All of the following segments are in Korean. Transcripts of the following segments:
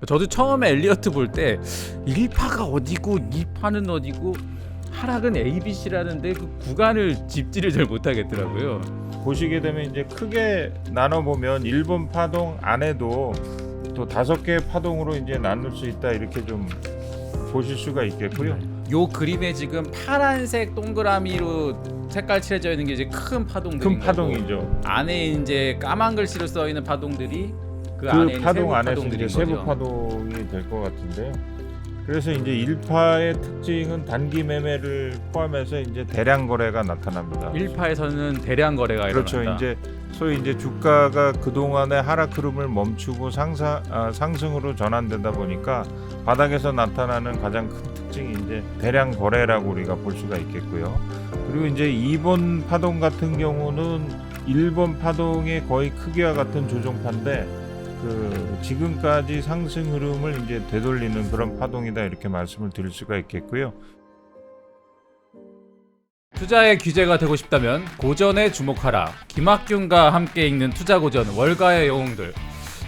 저도 처음에 엘리어트 볼 때 1파가 어디고 2파는 어디고 하락은 ABC라는데 그 구간을 짚지를 잘 못하겠더라고요. 보시게 되면 이제 크게 나눠 보면 1번 파동 안에도 또 5개의 파동으로 이제 나눌 수 있다, 이렇게 좀 보실 수가 있겠고요. 요 그림에 지금 파란색 동그라미로 색깔 칠해져 있는 게 이제 큰 파동들인 큰 거고, 파동이죠. 안에 이제 까만 글씨로 써 있는 파동들이 그 안에 그 있는 파동 세부 안에서 파동들인 이제 세부 거죠. 파동이 될 것 같은데요. 그래서 이제 1파의 특징은 단기 매매를 포함해서 이제 대량 거래가 나타납니다. 1파에서는 대량 거래가 그렇죠. 일어난다. 이제 소위 이제 주가가 그 동안의 하락 흐름을 멈추고 상승으로 전환되다 보니까 바닥에서 나타나는 가장 큰 특징이 이제 대량 거래라고 우리가 볼 수가 있겠고요. 그리고 이제 2번 파동 같은 경우는 1번 파동의 거의 크기와 같은 조정파인데, 그 지금까지 상승 흐름을 이제 되돌리는 그런 파동이다, 이렇게 말씀을 드릴 수가 있겠고요. 투자의 귀재가 되고 싶다면 고전에 주목하라. 김학균과 함께 읽는 투자고전 월가의 영웅들.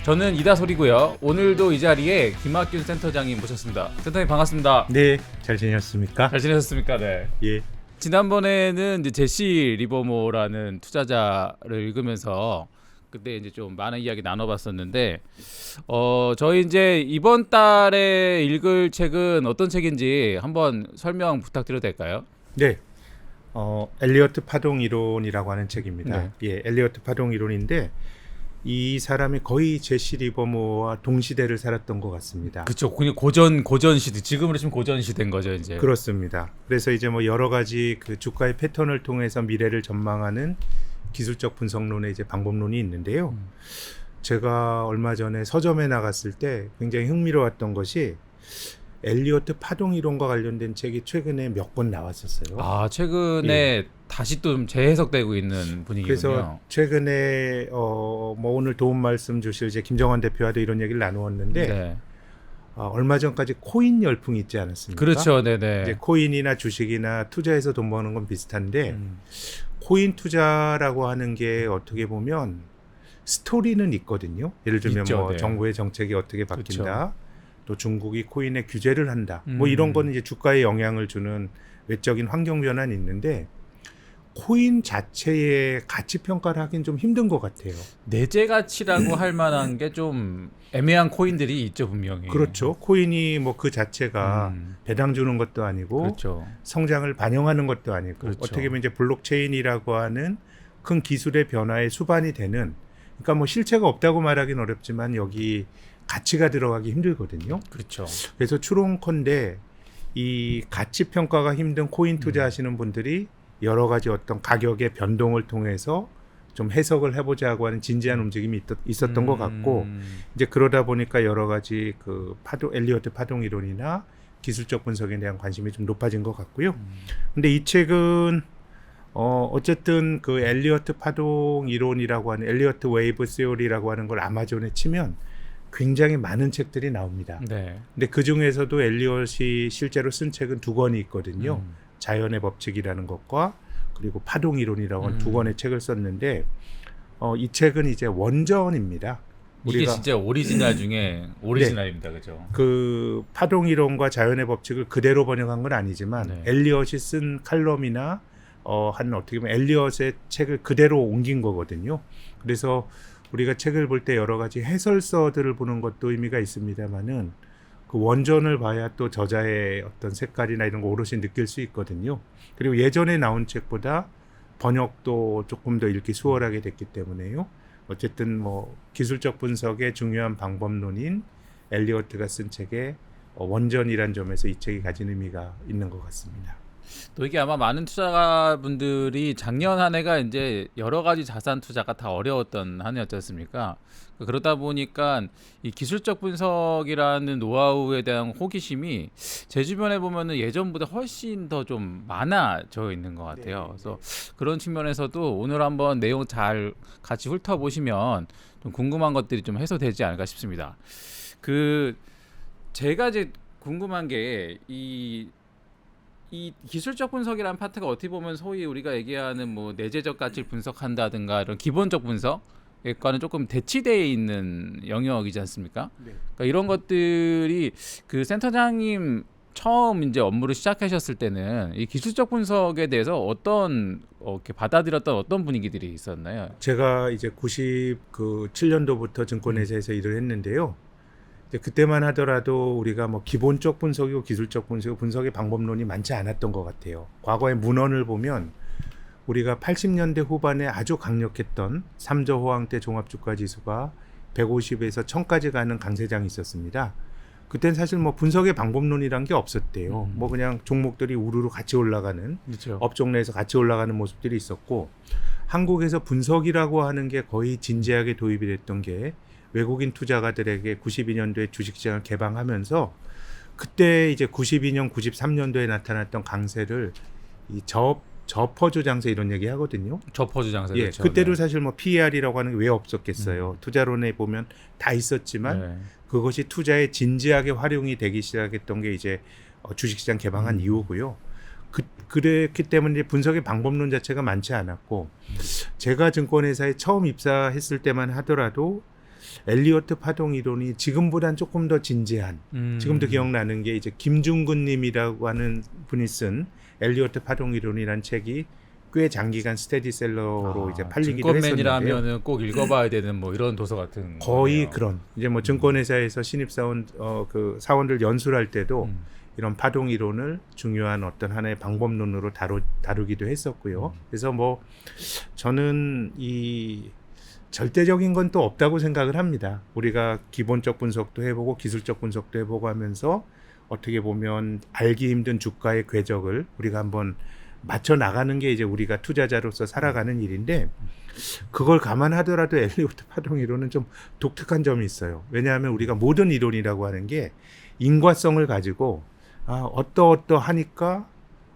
저는 이다솔이고요. 오늘도 이 자리에 김학균 센터장님 모셨습니다. 센터님 반갑습니다. 네, 잘 지내셨습니까? 잘 지내셨습니까? 네. 예. 지난번에는 이제 제시 리버모라는 투자자를 읽으면서 그때 이제 좀 많은 이야기 나눠봤었는데, 저희 이제 이번 달에 읽을 책은 어떤 책인지 한번 설명 부탁드려도 될까요? 네. 엘리어트 파동 이론이라고 하는 책입니다. 네. 예, 엘리어트 파동 이론인데 이 사람이 거의 제시 리버모와 동시대를 살았던 것 같습니다. 그쵸. 그냥 고전 시대, 지금으로 치면 고전 시대인 거죠 이제. 그렇습니다. 그래서 이제 뭐 여러 가지 그 주가의 패턴을 통해서 미래를 전망하는 기술적 분석론의 이제 방법론이 있는데요. 제가 얼마 전에 서점에 나갔을 때 굉장히 흥미로웠던 것이 엘리어트 파동 이론과 관련된 책이 최근에 몇 권 나왔었어요. 아, 최근에 다시 또 좀 재해석되고 있는 분위기군요. 그래서 최근에 뭐 오늘 도움 말씀 주실 이제 김정환 대표와도 이런 얘기를 나누었는데 네. 얼마 전까지 코인 열풍이 있지 않았습니까? 그렇죠, 네네. 이제 코인이나 주식이나 투자해서 돈 버는 건 비슷한데 코인 투자라고 하는 게 어떻게 보면 스토리는 있거든요. 예를 들면 있죠, 뭐 네. 정부의 정책이 어떻게 바뀐다, 그렇죠. 또 중국이 코인에 규제를 한다, 뭐 이런 거는 이제 주가에 영향을 주는 외적인 환경 변화는 있는데 코인 자체의 가치 평가를 하긴 좀 힘든 것 같아요. 내재 가치라고 할 만한 게 좀 애매한 코인들이 있죠 분명히. 그렇죠. 코인이 뭐 그 자체가 배당 주는 것도 아니고 그렇죠. 성장을 반영하는 것도 아니고 그렇죠. 어떻게 보면 이제 블록체인이라고 하는 큰 기술의 변화의 수반이 되는, 그러니까 뭐 실체가 없다고 말하기는 어렵지만 여기 가치가 들어가기 힘들거든요. 그렇죠. 그래서 추론컨대 이 가치 평가가 힘든 코인 투자하시는 분들이 여러 가지 어떤 가격의 변동을 통해서 좀 해석을 해보자고 하는 진지한 움직임이 있었던 것 같고, 이제 그러다 보니까 여러 가지 그 엘리어트 파동 이론이나 기술적 분석에 대한 관심이 좀 높아진 것 같고요. 근데 이 책은 어쨌든 그 엘리어트 파동 이론이라고 하는 엘리어트 웨이브 시어리라고 하는 걸 아마존에 치면 굉장히 많은 책들이 나옵니다. 네. 근데 그 중에서도 엘리엇이 실제로 쓴 책은 2권이 있거든요. 자연의 법칙이라는 것과 그리고 파동 이론이라고 하는 2권의 책을 썼는데 이 책은 이제 원전입니다. 이게 우리가 진짜 오리지널 중에 오리지널입니다, 그죠? 그 파동 이론과 자연의 법칙을 그대로 번역한 건 아니지만 네. 엘리엇이 쓴 칼럼이나 한 어떻게 보면 엘리엇의 책을 그대로 옮긴 거거든요. 그래서 우리가 책을 볼 때 여러 가지 해설서들을 보는 것도 의미가 있습니다만은 그 원전을 봐야 또 저자의 어떤 색깔이나 이런 거 오롯이 느낄 수 있거든요. 그리고 예전에 나온 책보다 번역도 조금 더 읽기 수월하게 됐기 때문에요. 어쨌든 뭐 기술적 분석의 중요한 방법론인 엘리어트가 쓴 책의 원전이란 점에서 이 책이 가진 의미가 있는 것 같습니다. 또 이게 아마 많은 투자가분들이 작년 한 해가 이제 여러 가지 자산 투자가 다 어려웠던 한 해였지 않습니까? 그러다 보니까 이 기술적 분석이라는 노하우에 대한 호기심이 제 주변에 보면은 예전보다 훨씬 더 좀 많아져 있는 것 같아요. 그래서 그런 측면에서도 오늘 한번 내용 잘 같이 훑어보시면 좀 궁금한 것들이 좀 해소되지 않을까 싶습니다. 그 제가 이제 궁금한 게 이 기술적 분석이라는 파트가 어떻게 보면 소위 우리가 얘기하는 뭐 내재적 가치를 분석한다든가 이런 기본적 분석, 분석과는 조금 대치되어 있는 영역이지 않습니까? 네. 그러니까 이런 것들이 그 센터장님 처음 이제 업무를 시작하셨을 때는 이 기술적 분석에 대해서 어떤 이렇게 받아들였던 어떤 분위기들이 있었나요? 제가 이제 97년도부터 증권회사에서 일을 했는데요. 이제 그때만 하더라도 우리가 뭐 기본적 분석이고 기술적 분석이고 분석의 방법론이 많지 않았던 것 같아요. 과거의 문헌을 보면 우리가 80년대 후반에 아주 강력했던 삼저 호황 때 종합주가지수가 150에서 1000까지 가는 강세장이 있었습니다. 그땐 사실 뭐 분석의 방법론이란 게 없었대요. 뭐 그냥 종목들이 우르르 같이 올라가는 그렇죠. 업종 내에서 같이 올라가는 모습들이 있었고, 한국에서 분석이라고 하는 게 거의 진지하게 도입이 됐던 게 외국인 투자가들에게 92년도에 주식시장을 개방하면서, 그때 이제 92년, 93년도에 나타났던 강세를 이 저퍼주 장세 이런 얘기 하거든요. 저퍼주 장세. 예, 그렇죠. 그때도 네. 사실 뭐 PER이라고 하는 게 왜 없었겠어요. 투자론에 보면 다 있었지만 네. 그것이 투자에 진지하게 활용이 되기 시작했던 게 이제 주식시장 개방한 이후고요. 그랬기 때문에 분석의 방법론 자체가 많지 않았고, 제가 증권회사에 처음 입사했을 때만 하더라도 엘리어트 파동 이론이 지금보단 조금 더 진지한, 지금도 기억나는 게 이제 김중근 님이라고 하는 분이 쓴 엘리어트 파동 이론이라는 책이 꽤 장기간 스테디셀러로 이제 팔리기도 했었는데요. 증권맨이라면은 꼭 읽어봐야 되는 뭐 이런 도서 같은 거의 거네요. 그런, 이제 뭐 증권회사에서 신입사원 그 사원들 연수할 때도 이런 파동 이론을 중요한 어떤 하나의 방법론으로 다루기도 했었고요. 그래서 뭐 저는 이 절대적인 건 또 없다고 생각을 합니다. 우리가 기본적 분석도 해보고 기술적 분석도 해보고 하면서 어떻게 보면 알기 힘든 주가의 궤적을 우리가 한번 맞춰 나가는 게 이제 우리가 투자자로서 살아가는 일인데, 그걸 감안하더라도 엘리어트 파동 이론은 좀 독특한 점이 있어요. 왜냐하면 우리가 모든 이론이라고 하는 게 인과성을 가지고 어떠하니까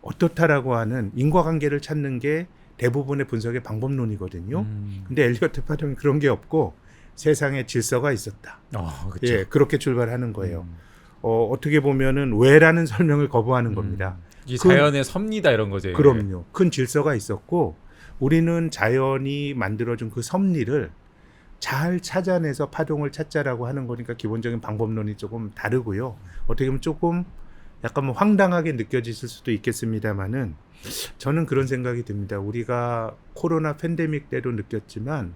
어떻다라고 하는 인과관계를 찾는 게 대부분의 분석의 방법론이거든요. 근데 엘리어트 파동이 그런 게 없고 세상에 질서가 있었다. 그렇죠. 예, 그렇게 출발하는 거예요. 어떻게 보면은 왜라는 설명을 거부하는 겁니다. 이 자연의 섭니다 이런 거죠. 그럼요. 큰 질서가 있었고 우리는 자연이 만들어준 그 섭리를 잘 찾아내서 파동을 찾자라고 하는 거니까 기본적인 방법론이 조금 다르고요. 어떻게 보면 조금 약간 뭐 황당하게 느껴지실 수도 있겠습니다만은 저는 그런 생각이 듭니다. 우리가 코로나 팬데믹 때도 느꼈지만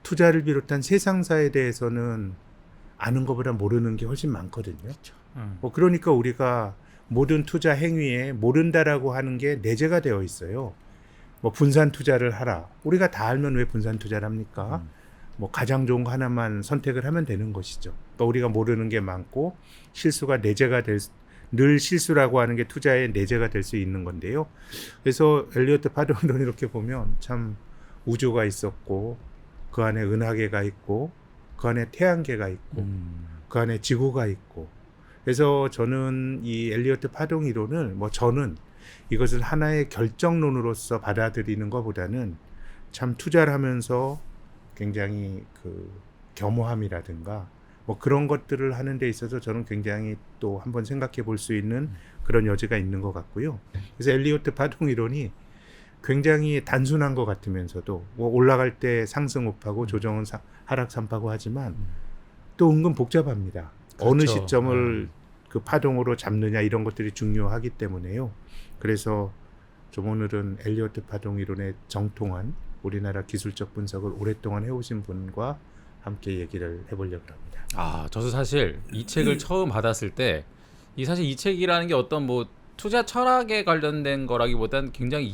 투자를 비롯한 세상사에 대해서는 아는 것보다 모르는 게 훨씬 많거든요. 그러니까 우리가 모든 투자 행위에 모른다라고 하는 게 내재가 되어 있어요. 뭐 분산 투자를 하라. 우리가 다 알면 왜 분산 투자를 합니까? 뭐 가장 좋은 거 하나만 선택을 하면 되는 것이죠. 그러니까 우리가 모르는 게 많고 실수가 내재가 늘 실수라고 하는 게 투자의 내재가 될 수 있는 건데요. 그래서 엘리어트 파동론 이렇게 보면 참 우주가 있었고 그 안에 은하계가 있고 그 안에 태양계가 있고 그 안에 지구가 있고, 그래서 저는 이 엘리어트 파동 이론을 저는 이것을 하나의 결정론으로서 받아들이는 것보다는 참 투자를 하면서 굉장히 그 겸허함이라든가 뭐 그런 것들을 하는 데 있어서 저는 굉장히 또 한번 생각해 볼 수 있는 그런 여지가 있는 것 같고요. 그래서 엘리어트 파동 이론이 굉장히 단순한 것 같으면서도 뭐 올라갈 때 상승 우파고 조정은 하락 삼파고 하지만 또 은근 복잡합니다. 그렇죠. 어느 시점을 그 파동으로 잡느냐 이런 것들이 중요하기 때문에요. 그래서 좀 오늘은 엘리어트 파동 이론에 정통한 우리나라 기술적 분석을 오랫동안 해오신 분과 함께 얘기를 해보려고 합니다. 저도 사실 이 책을 처음 받았을 때 사실 이 책이라는 게 어떤 뭐 투자 철학에 관련된 거라기보단 굉장히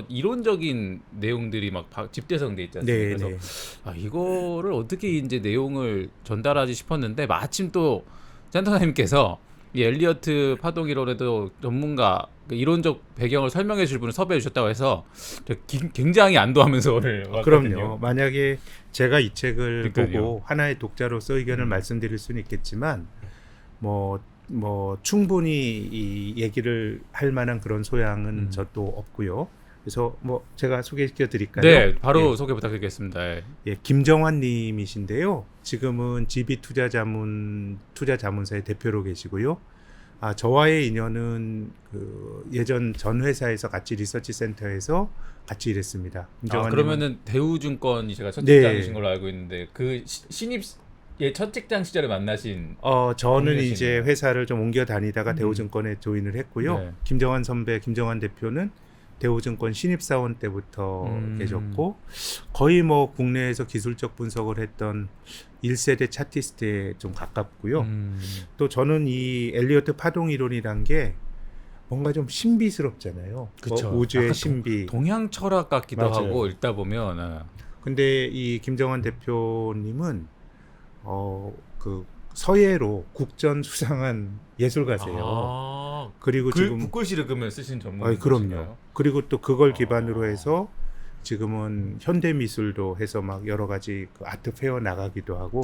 이론적인 내용들이 막 집대성돼 있지 않습니까? 네, 그래서 이거를 어떻게 이제 내용을 전달하지 싶었는데 마침 또 센터장님께서 이 엘리어트 파동 이론에도 전문가 이론적 배경을 설명해 줄 분을 섭외해 주셨다고 해서 굉장히 안도하면서 오늘 왔거든요. 그럼요. 만약에 제가 이 책을 그러니까요. 보고 하나의 독자로서 의견을 말씀드릴 수는 있겠지만 뭐 충분히 이 얘기를 할 만한 그런 소양은 저도 없고요. 그래서 뭐 제가 소개시켜 드릴까요? 네, 바로 소개 부탁드리겠습니다. 예, 김정환 님이신데요. 지금은 GB 투자자문사의 대표로 계시고요. 저와의 인연은 그 예전 전 회사에서 같이 리서치 센터에서 같이 일했습니다. 김정환 그러면은 대우증권이 제가 첫 네. 직장이신 걸로 알고 있는데 그 신입 첫 직장 시절에 만나신 저는 동료시네요. 이제 회사를 좀 옮겨 다니다가 음. 대우증권에 조인을 했고요. 네. 김정환 선배, 김정환 대표는 대우증권 신입사원 때부터 계셨고 거의 뭐 국내에서 기술적 분석을 했던 1세대 차티스트에 좀 가깝고요. 또 저는 이 엘리어트 파동 이론이란 게 뭔가 좀 신비스럽잖아요. 그쵸. 우주의 약간 신비. 동양 철학 같기도 맞아요. 하고 읽다 보면 근데 이 김정환 대표님은 그 서예로 국전 수상한 예술가세요. 그리고 지금 붓글씨를 그러면 쓰신 전문. 그럼요. 그리고 또 그걸 기반으로 해서 지금은 현대 미술도 해서 막 여러 가지 그 아트 페어 나가기도 하고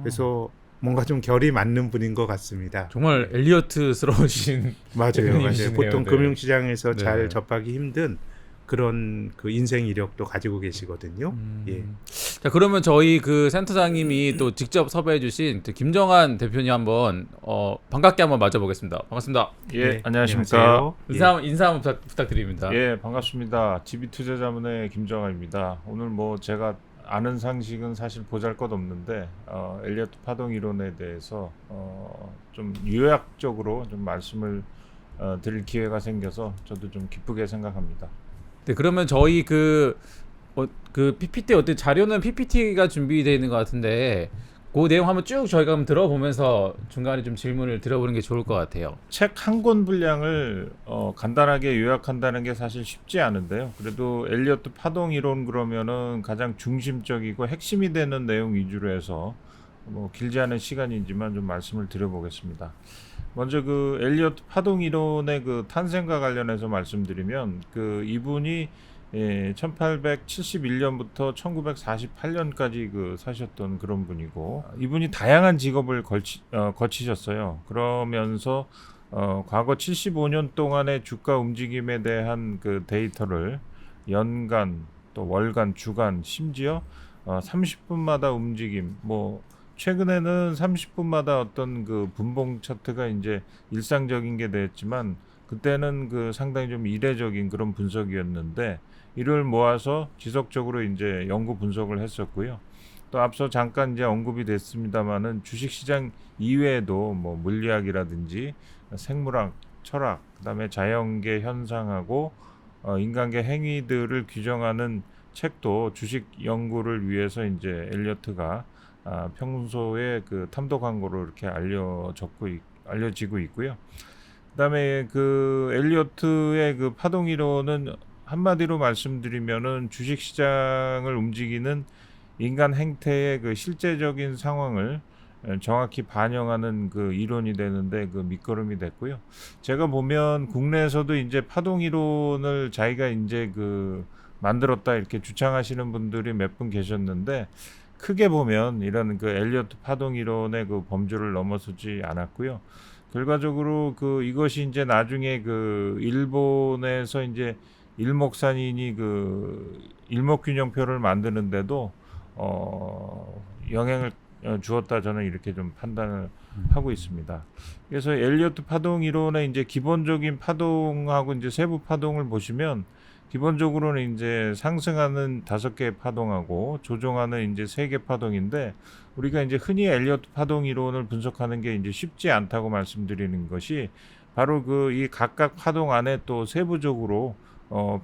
그래서 뭔가 좀 결이 맞는 분인 것 같습니다. 정말 엘리어트스러우신 맞아요. 대표님이시네요. 보통 네. 금융시장에서 네. 잘 접하기 힘든 그런 그 인생 이력도 가지고 계시거든요. 예. 자, 그러면 저희 그 센터장님이 또 직접 섭외해주신 김정환 대표님 한번 반갑게 한번 맞아보겠습니다. 반갑습니다. 예, 네, 안녕하십니까. 안녕하세요. 인사 한번 부탁드립니다. 예, 반갑습니다. GB투자자문의 김정환입니다. 오늘 뭐 제가 아는 상식은 사실 보잘것없는데 엘리어트 파동 이론에 대해서 좀 요약적으로 좀 말씀을 드릴 기회가 생겨서 저도 좀 기쁘게 생각합니다. 네, 그러면 저희 그 PPT 어떤 자료는 PPT가 준비되어 있는 것 같은데 그 내용 한번 쭉 저희가 한번 들어보면서 중간에 좀 질문을 드려보는 게 좋을 것 같아요. 책 한 권 분량을 간단하게 요약한다는 게 사실 쉽지 않은데요. 그래도 엘리어트 파동 이론 그러면은 가장 중심적이고 핵심이 되는 내용 위주로 해서 뭐 길지 않은 시간이지만 좀 말씀을 드려보겠습니다. 먼저 그 엘리어트 파동 이론의 그 탄생과 관련해서 말씀드리면 그 이분이 1871년부터 1948년까지 그 사셨던 그런 분이고 이분이 다양한 직업을 거치셨어요. 그러면서 과거 75년 동안의 주가 움직임에 대한 그 데이터를 연간 또 월간 주간 심지어 30분마다 움직임 뭐 최근에는 30분마다 어떤 그 분봉 차트가 이제 일상적인 게 됐지만 그때는 그 상당히 좀 이례적인 그런 분석이었는데 이를 모아서 지속적으로 이제 연구 분석을 했었고요. 또 앞서 잠깐 이제 언급이 됐습니다만은 주식시장 이외에도 뭐 물리학이라든지 생물학, 철학, 그다음에 자연계 현상하고 인간계 행위들을 규정하는 책도 주식 연구를 위해서 이제 엘리어트가 평소에 그 탐도 광고로 이렇게 알려지고 있고요. 그다음에 그 엘리어트의 그 파동 이론은 한마디로 말씀드리면은 주식 시장을 움직이는 인간 행태의 그 실제적인 상황을 정확히 반영하는 그 이론이 되는데 그 밑거름이 됐고요. 제가 보면 국내에서도 이제 파동 이론을 자기가 이제 그 만들었다 이렇게 주장하시는 분들이 몇 분 계셨는데 크게 보면 이런 그 엘리어트 파동 이론의 그 범주를 넘어서지 않았고요. 결과적으로 그 이것이 이제 나중에 그 일본에서 이제 일목산인이 그 일목균형표를 만드는데도 영향을 주었다 저는 이렇게 좀 판단을 하고 있습니다. 그래서 엘리어트 파동 이론의 이제 기본적인 파동하고 이제 세부 파동을 보시면 기본적으로는 이제 상승하는 5개의 파동하고 조정하는 이제 3개 파동인데 우리가 이제 흔히 엘리어트 파동 이론을 분석하는 게 이제 쉽지 않다고 말씀드리는 것이 바로 그 이 각각 파동 안에 또 세부적으로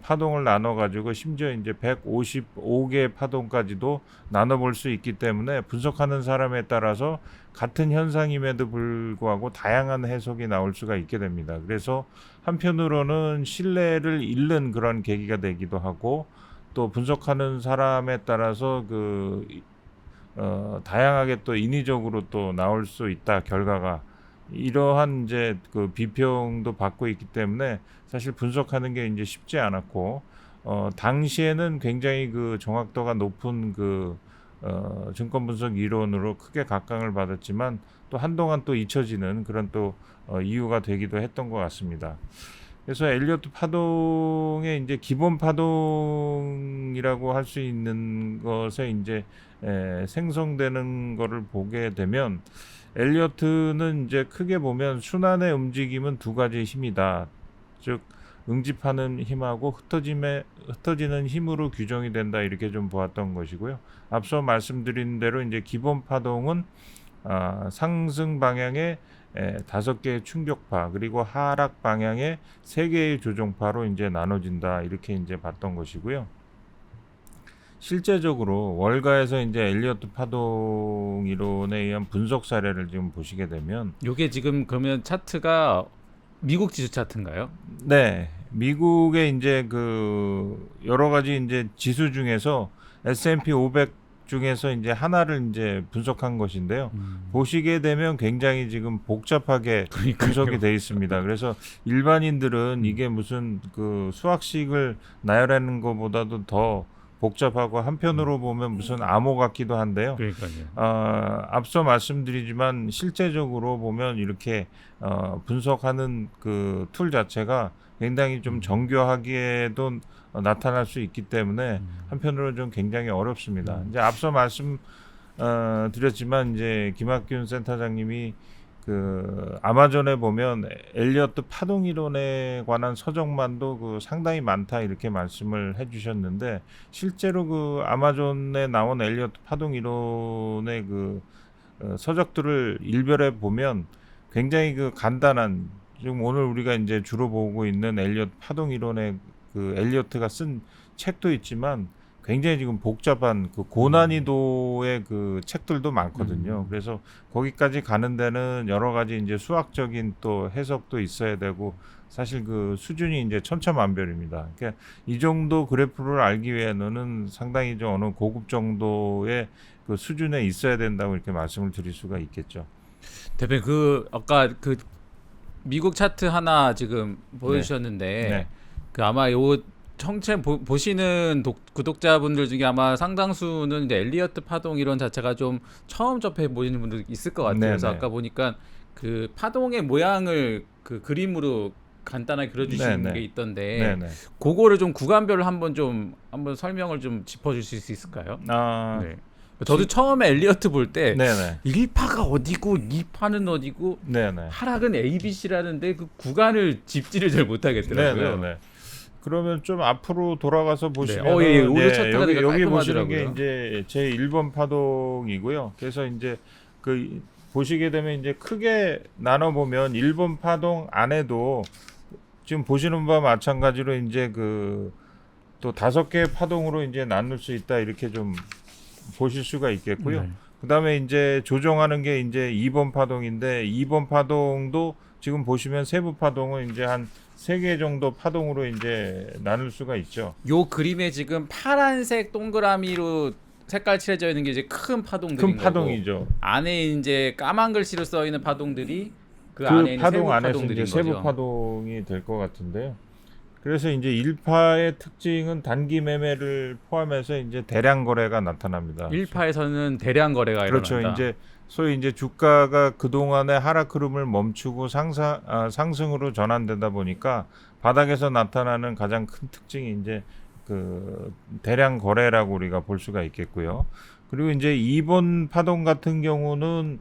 파동을 나눠 가지고 심지어 이제 155개의 파동까지도 나눠 볼 수 있기 때문에 분석하는 사람에 따라서 같은 현상임에도 불구하고 다양한 해석이 나올 수가 있게 됩니다. 그래서 한편으로는 신뢰를 잃는 그런 계기가 되기도 하고 또 분석하는 사람에 따라서 그 다양하게 또 인위적으로 또 나올 수 있다 결과가 이러한 이제 그 비평도 받고 있기 때문에 사실 분석하는 게 이제 쉽지 않았고 당시에는 굉장히 그 정확도가 높은 그 증권 분석 이론으로 크게 각광을 받았지만 또 한동안 또 잊혀지는 그런 또 이유가 되기도 했던 것 같습니다. 그래서 엘리어트 파동의 이제 기본 파동이라고 할 수 있는 것에 이제 생성되는 거를 보게 되면 엘리어트는 이제 크게 보면 순환의 움직임은 두 가지 힘이다. 즉 응집하는 힘하고 흩어지는 힘으로 규정이 된다 이렇게 좀 보았던 것이고요. 앞서 말씀드린 대로 이제 기본 파동은 상승 방향의 5개의 충격파 그리고 하락 방향의 3개의 조종파로 이제 나눠진다 이렇게 이제 봤던 것이고요. 실제적으로 월가에서 이제 엘리어트 파동 이론에 의한 분석 사례를 지금 보시게 되면 요게 지금 그러면 차트가 미국 지수 차트인가요? 네, 미국의 이제 그 여러 가지 이제 지수 중에서 S&P 500 중에서 이제 하나를 이제 분석한 것인데요. 보시게 되면 굉장히 지금 복잡하게 분석이 되어 있습니다. 그래서 일반인들은 이게 무슨 그 수학식을 나열하는 것보다도 더 복잡하고 한편으로 보면 무슨 암호 같기도 한데요. 그러니까요. 앞서 말씀드리지만 실제적으로 보면 이렇게 분석하는 그 툴 자체가 굉장히 좀 정교하게도 나타날 수 있기 때문에 한편으로 좀 굉장히 어렵습니다. 이제 앞서 말씀 드렸지만 이제 김학균 센터장님이 그 아마존에 보면 엘리어트 파동 이론에 관한 서적만도 그 상당히 많다 이렇게 말씀을 해주셨는데 실제로 그 아마존에 나온 엘리어트 파동 이론의 그 서적들을 일별해 보면 굉장히 그 간단한 지금 오늘 우리가 이제 주로 보고 있는 엘리어트 파동 이론의 그 엘리어트가 쓴 책도 있지만 굉장히 지금 복잡한 그 고난이도의 그 책들도 많거든요. 그래서 거기까지 가는 데는 여러 가지 이제 수학적인 또 해석도 있어야 되고 사실 그 수준이 이제 천차만별입니다. 그러니까 이 정도 그래프를 알기 위해서는 상당히 좀 어느 고급 정도의 그 수준에 있어야 된다고 이렇게 말씀을 드릴 수가 있겠죠. 대표님 그 아까 그 미국 차트 하나 지금 보여주셨는데 네. 그 아마 요 청취 보시는 구독자분들 중에 아마 상당수는 이제 엘리어트 파동 이론 자체가 좀 처음 접해 보시는 분들 있을 것 같아요. 그래서 아까 보니까 그 파동의 모양을 그 그림으로 간단하게 그려주시는 게 있던데 그거를 좀 구간별로 한번 설명을 좀 짚어주실 수 있을까요? 네. 저도 처음에 엘리어트 볼 때 1파가 어디고 2파는 어디고 하락은 ABC라는데 그 구간을 짚지를 잘 못하겠더라고요. 그러면 좀 앞으로 돌아가서 보시면 여기 보시는 게 이제 제 1번 파동이고요. 그래서 이제 그 보시게 되면 이제 크게 나눠 보면 1번 파동 안에도 지금 보시는 바와 마찬가지로 이제 그 또 5개의 파동으로 이제 나눌 수 있다 이렇게 좀 보실 수가 있겠고요. 그다음에 이제 조정하는 게 이제 2번 파동인데 2번 파동도 지금 보시면 세부 파동은 이제 한 3개 정도 파동으로 이제 나눌 수가 있죠. 요 그림에 지금 파란색 동그라미로 색깔 칠해져 있는 게 이제 큰 파동들인 큰 파동이죠. 거고 안에 이제 까만 글씨로 써 있는 파동들이 그 안에 있는 파동 세부 안에서 파동들인 이제 세부 거죠. 파동이 될 것 같은데요. 그래서 이제 1파의 특징은 단기 매매를 포함해서 이제 대량 거래가 나타납니다. 1파에서는 대량 거래가 그렇죠. 일어난다. 이제 소위 이제 주가가 그동안의 하락 흐름을 멈추고 상승으로 전환되다 보니까 바닥에서 나타나는 가장 큰 특징이 이제 그 대량 거래라고 우리가 볼 수가 있겠고요. 그리고 이제 2번 파동 같은 경우는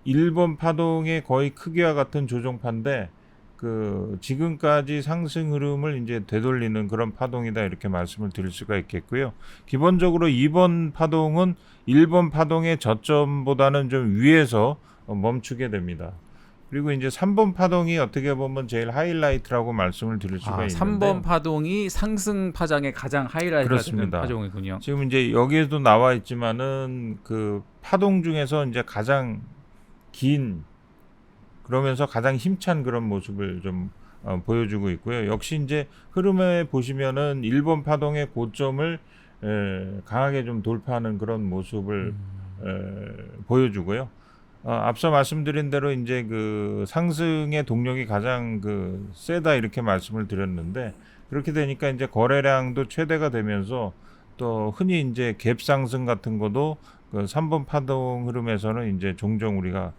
1번 파동의 거의 크기와 같은 조종파인데 그 지금까지 상승 흐름을 이제 되돌리는 그런 파동이다 이렇게 말씀을 드릴 수가 있겠고요. 기본적으로 2번 파동은 1번 파동의 저점보다는 좀 위에서 멈추게 됩니다. 그리고 이제 3번 파동이 어떻게 보면 제일 하이라이트라고 말씀을 드릴 수가 있는데 3번 파동이 상승 파장의 가장 하이라이트가 되는 그렇습니다. 파동이군요. 지금 이제 여기에도 나와 있지만은 그 파동 중에서 이제 가장 긴 그러면서 가장 힘찬 그런 모습을 좀 보여주고 있고요. 역시 이제 흐름에 보시면은 1번 파동의 고점을 강하게 좀 돌파하는 그런 모습을 보여주고요. 앞서 말씀드린 대로 이제 그 상승의 동력이 가장 그 세다 이렇게 말씀을 드렸는데 그렇게 되니까 이제 거래량도 최대가 되면서 또 흔히 이제 갭 상승 같은 것도 그 3번 파동 흐름에서는 이제 종종 우리가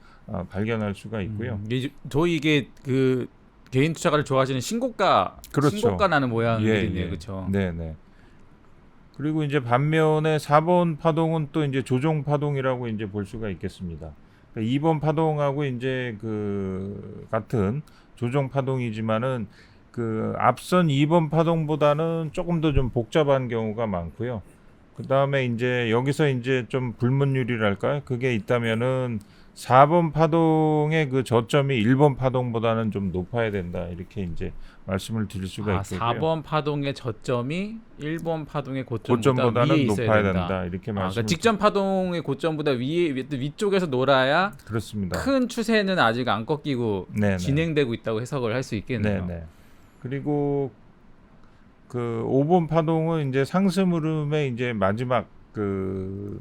발견할 수가 있고요. 저희 이게 그 개인 투자가를 좋아하시는 신고가 그렇죠. 신고가 나는 모양이네요, 그렇죠? 네네. 그리고 이제 반면에 4번 파동은 또 이제 조종 파동이라고 이제 볼 수가 있겠습니다. 그러니까 2번 파동하고 이제 그 같은 조종 파동이지만은 그 앞선 2번 파동보다는 조금 더 좀 복잡한 경우가 많고요. 그 다음에 이제 여기서 이제 좀 불문율이랄까요? 그게 있다면은 4번 파동의 그 저점이 1번 파동보다는 좀 높아야 된다. 이렇게 이제 말씀을 드릴 수가 있고요. 4번 파동의 저점이 1번 파동의 고점보다 고점보다는 위에 있어야 높아야 된다. 된다. 이렇게 그러니까 말씀을 직전 파동의 고점보다 위쪽에서 놀아야 그렇습니다. 큰 추세는 아직 안 꺾이고 네네. 진행되고 있다고 해석을 할 수 있겠네요. 네네. 그리고 그 5번 파동은 이제 상승 흐름의 이제 마지막 그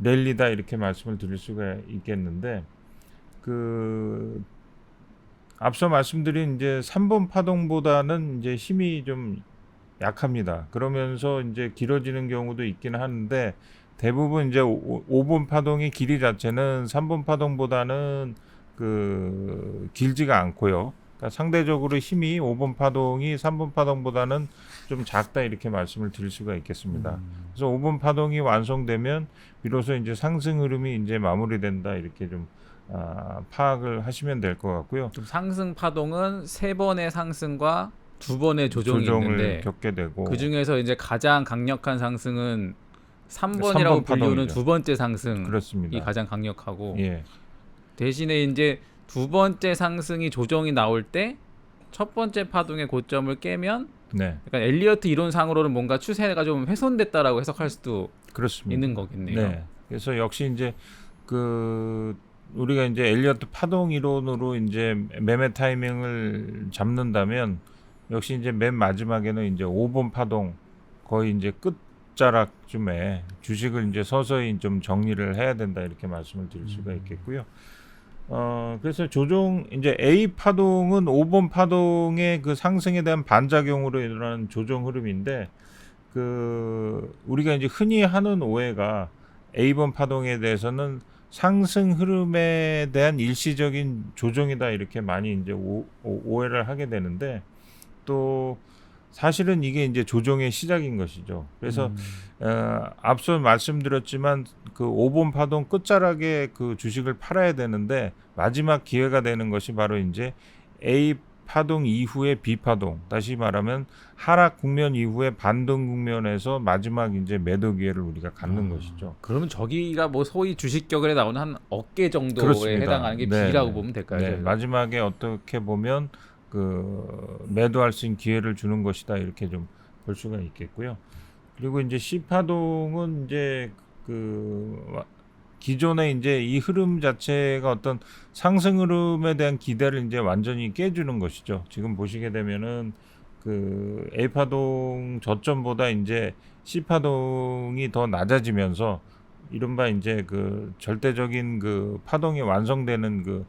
랠리다 이렇게 말씀을 드릴 수가 있겠는데 그 앞서 말씀드린 이제 3번 파동보다는 이제 힘이 좀 약합니다. 그러면서 이제 길어지는 경우도 있긴 하는데 대부분 이제 5번 파동의 길이 자체는 3번 파동보다는 그 길지가 않고요. 그러니까 상대적으로 힘이 5번 파동이 3번 파동보다는 좀 작다 이렇게 말씀을 드릴 수가 있겠습니다. 그래서 5번 파동이 완성되면 비로소 이제 상승 흐름이 이제 마무리된다 이렇게 좀 파악을 하시면 될 것 같고요. 좀 상승 파동은 3번의 상승과 2번의 조정이 조정을 있는데 겪게 되고 그 중에서 이제 가장 강력한 상승은 3번이라고 3번 불리는 파동이죠. 두 번째 상승이 그렇습니다. 가장 강력하고 예, 대신에 이제 두 번째 상승이 조정이 나올 때 첫 번째 파동의 고점을 깨면 네, 약간 엘리어트 이론상으로는 뭔가 추세가 좀 훼손됐다라고 해석할 수도 그렇습니다. 있는 거겠네요. 네, 그래서 역시 이제 그 우리가 이제 엘리어트 파동 이론으로 이제 매매 타이밍을 잡는다면 역시 이제 맨 마지막에는 이제 5번 파동 거의 이제 끝자락쯤에 주식을 이제 서서히 좀 정리를 해야 된다 이렇게 말씀을 드릴 수가 있겠고요. 그래서 조종 이제 A 파동은 5번 파동의 그 상승에 대한 반작용으로 일어나는 조정 흐름인데 그 우리가 이제 흔히 하는 오해가 A번 파동에 대해서는 상승 흐름에 대한 일시적인 조정이다 이렇게 많이 이제 오해를 하게 되는데 또 사실은 이게 이제 조정의 시작인 것이죠. 그래서 앞서 말씀드렸지만 그 5번 파동 끝자락에 그 주식을 팔아야 되는데 마지막 기회가 되는 것이 바로 이제 A 파동 이후에 B 파동, 다시 말하면 하락 국면 이후에 반등 국면에서 마지막 이제 매도 기회를 우리가 갖는 것이죠. 그러면 저기가 뭐 소위 주식격을에 나오는 한 어깨 정도에 그렇습니다. 해당하는 게 네, B라고 네. 보면 될까요? 네, 저희가? 마지막에 어떻게 보면 그 매도할 수 있는 기회를 주는 것이다 이렇게 좀 볼 수가 있겠고요. 그리고 이제 C 파동은 이제 그 기존의 이제 이 흐름 자체가 어떤 상승 흐름에 대한 기대를 이제 완전히 깨주는 것이죠. 지금 보시게 되면은 그 A 파동 저점보다 이제 C 파동이 더 낮아지면서 이른바 이제 그 절대적인 그 파동이 완성되는 그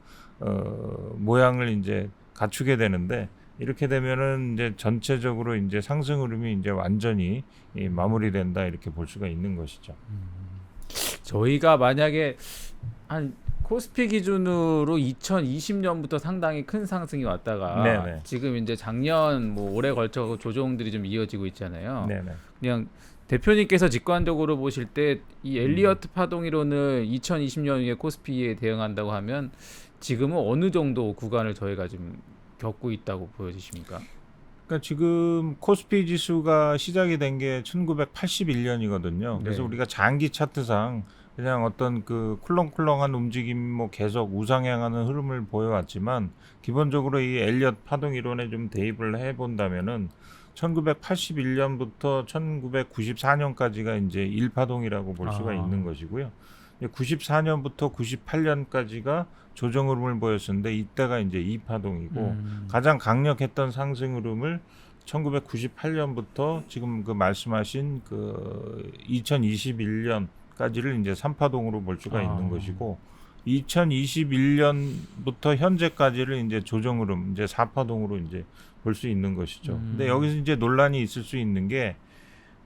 모양을 이제 갖추게 되는데 이렇게 되면은 이제 전체적으로 이제 상승 흐름이 이제 완전히 마무리된다 이렇게 볼 수가 있는 것이죠. 저희가 만약에 한 코스피 기준으로 2020년부터 상당히 큰 상승이 왔다가 네네. 지금 이제 작년 뭐 올해 걸쳐 조정들이 좀 이어지고 있잖아요. 네네. 그냥 대표님께서 직관적으로 보실 때 이 엘리어트 파동이론을 2020년에 코스피에 대응한다고 하면 지금은 어느 정도 구간을 저희가 좀 겪고 있다고 보여지십니까? 그러니까 지금 코스피 지수가 시작이 된 게 1981년이거든요. 그래서 네. 우리가 장기 차트상 그냥 어떤 그 쿨렁쿨렁한 움직임 뭐 계속 우상향하는 흐름을 보여왔지만 기본적으로 이 엘리엇 파동 이론에 좀 대입을 해본다면은 1981년부터 1994년까지가 이제 1파동이라고 볼 수가 있는 것이고요. 94년부터 98년까지가 조정 흐름을 보였었는데 이때가 이제 2파동이고 가장 강력했던 상승 흐름을 1998년부터 지금 그 말씀하신 그 2021년까지를 이제 3파동으로 볼 수가 있는 것이고 2021년부터 현재까지를 이제 조정 흐름 이제 4파동으로 이제 볼 수 있는 것이죠. 근데 여기서 이제 논란이 있을 수 있는 게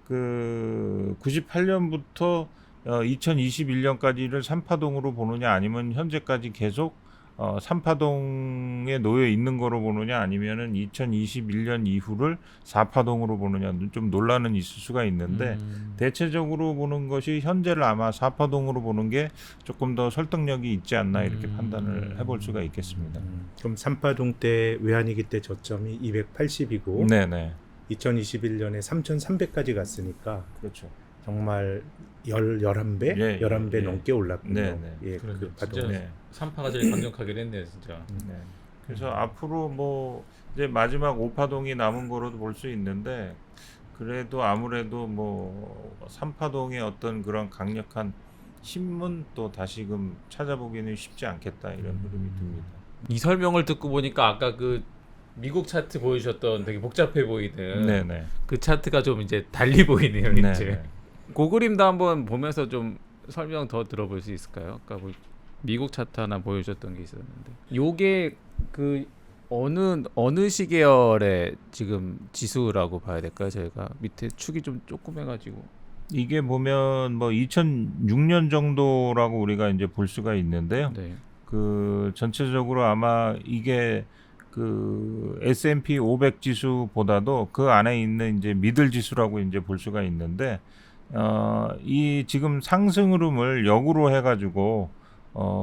그 98년부터 2021년까지를 3파동으로 보느냐 아니면 현재까지 계속 3파동에 놓여 있는 거로 보느냐 아니면은 2021년 이후를 4파동으로 보느냐 좀 논란은 있을 수가 있는데 대체적으로 보는 것이 현재를 아마 4파동으로 보는 게 조금 더 설득력이 있지 않나 이렇게 판단을 해볼 수가 있겠습니다. 그럼 3파동 때 외환위기 때 저점이 280이고 네네. 2021년에 3,300까지 갔으니까 그렇죠. 정말 11배? 예, 11배 예. 넘게 올랐군요. 네, 네. 예, 그러네. 그 파동. 진짜 네. 3파가 제일 강력하긴 했네요, 진짜. 네. 그래서 앞으로 뭐 이제 마지막 5파동이 남은 거로도 볼 수 있는데 그래도 아무래도 뭐 3파동의 어떤 그런 강력한 힘은 또 다시금 찾아보기는 쉽지 않겠다 이런 흐름이 듭니다. 이 설명을 듣고 보니까 아까 그 미국 차트 보여주셨던 되게 복잡해 보이는 네네. 그 차트가 좀 이제 달리 보이네요, 네. 이제. 그 그림도 한번 보면서 좀 설명 더 들어볼 수 있을까요? 아까 뭐 미국 차트 하나 보여줬던 게 있었는데, 요게 그 어느 시계열의 지금 지수라고 봐야 될까요? 저희가 밑에 축이 좀 조그매가지고. 이게 보면 뭐 2006년 정도라고 우리가 이제 볼 수가 있는데요. 네. 그 전체적으로 아마 이게 그 S&P 500 지수보다도 그 안에 있는 이제 미들 지수라고 이제 볼 수가 있는데 이 지금 상승 흐름을 역으로 해가지고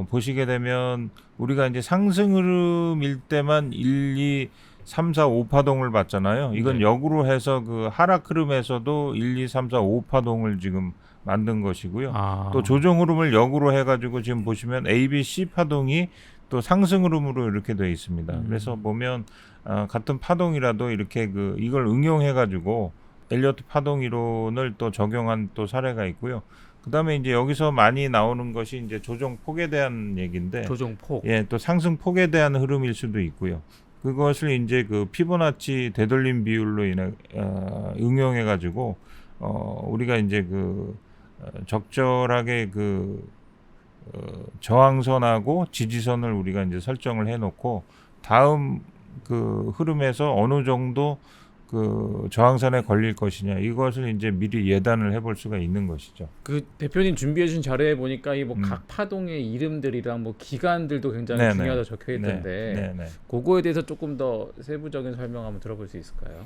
보시게 되면 우리가 이제 상승 흐름일 때만 1, 2, 3, 4, 5파동을 봤잖아요. 이건 네. 역으로 해서 그 하락 흐름에서도 1, 2, 3, 4, 5파동을 지금 만든 것이고요. 또 조정 흐름을 역으로 해가지고 지금 보시면 A, B, C 파동이 또 상승 흐름으로 이렇게 되어 있습니다. 그래서 보면 같은 파동이라도 이렇게 그 이걸 응용해가지고 엘리어트 파동 이론을 또 적용한 또 사례가 있고요. 그다음에 이제 여기서 많이 나오는 것이 이제 조정 폭에 대한 얘기인데, 조정폭. 예, 또 상승 폭에 대한 흐름일 수도 있고요. 그것을 이제 그 피보나치 되돌림 비율로 인해 응용해가지고 우리가 이제 그 적절하게 그 저항선하고 지지선을 우리가 이제 설정을 해놓고 다음 그 흐름에서 어느 정도 그 저항선에 걸릴 것이냐 이것을 이제 미리 예단을 해볼 수가 있는 것이죠. 그 대표님 준비해 준 자료에 보니까 이 뭐 각 파동의 이름들이랑 뭐 기간들도 굉장히 네네. 중요하다 적혀 있던데, 네네. 그거에 대해서 조금 더 세부적인 설명 한번 들어볼 수 있을까요?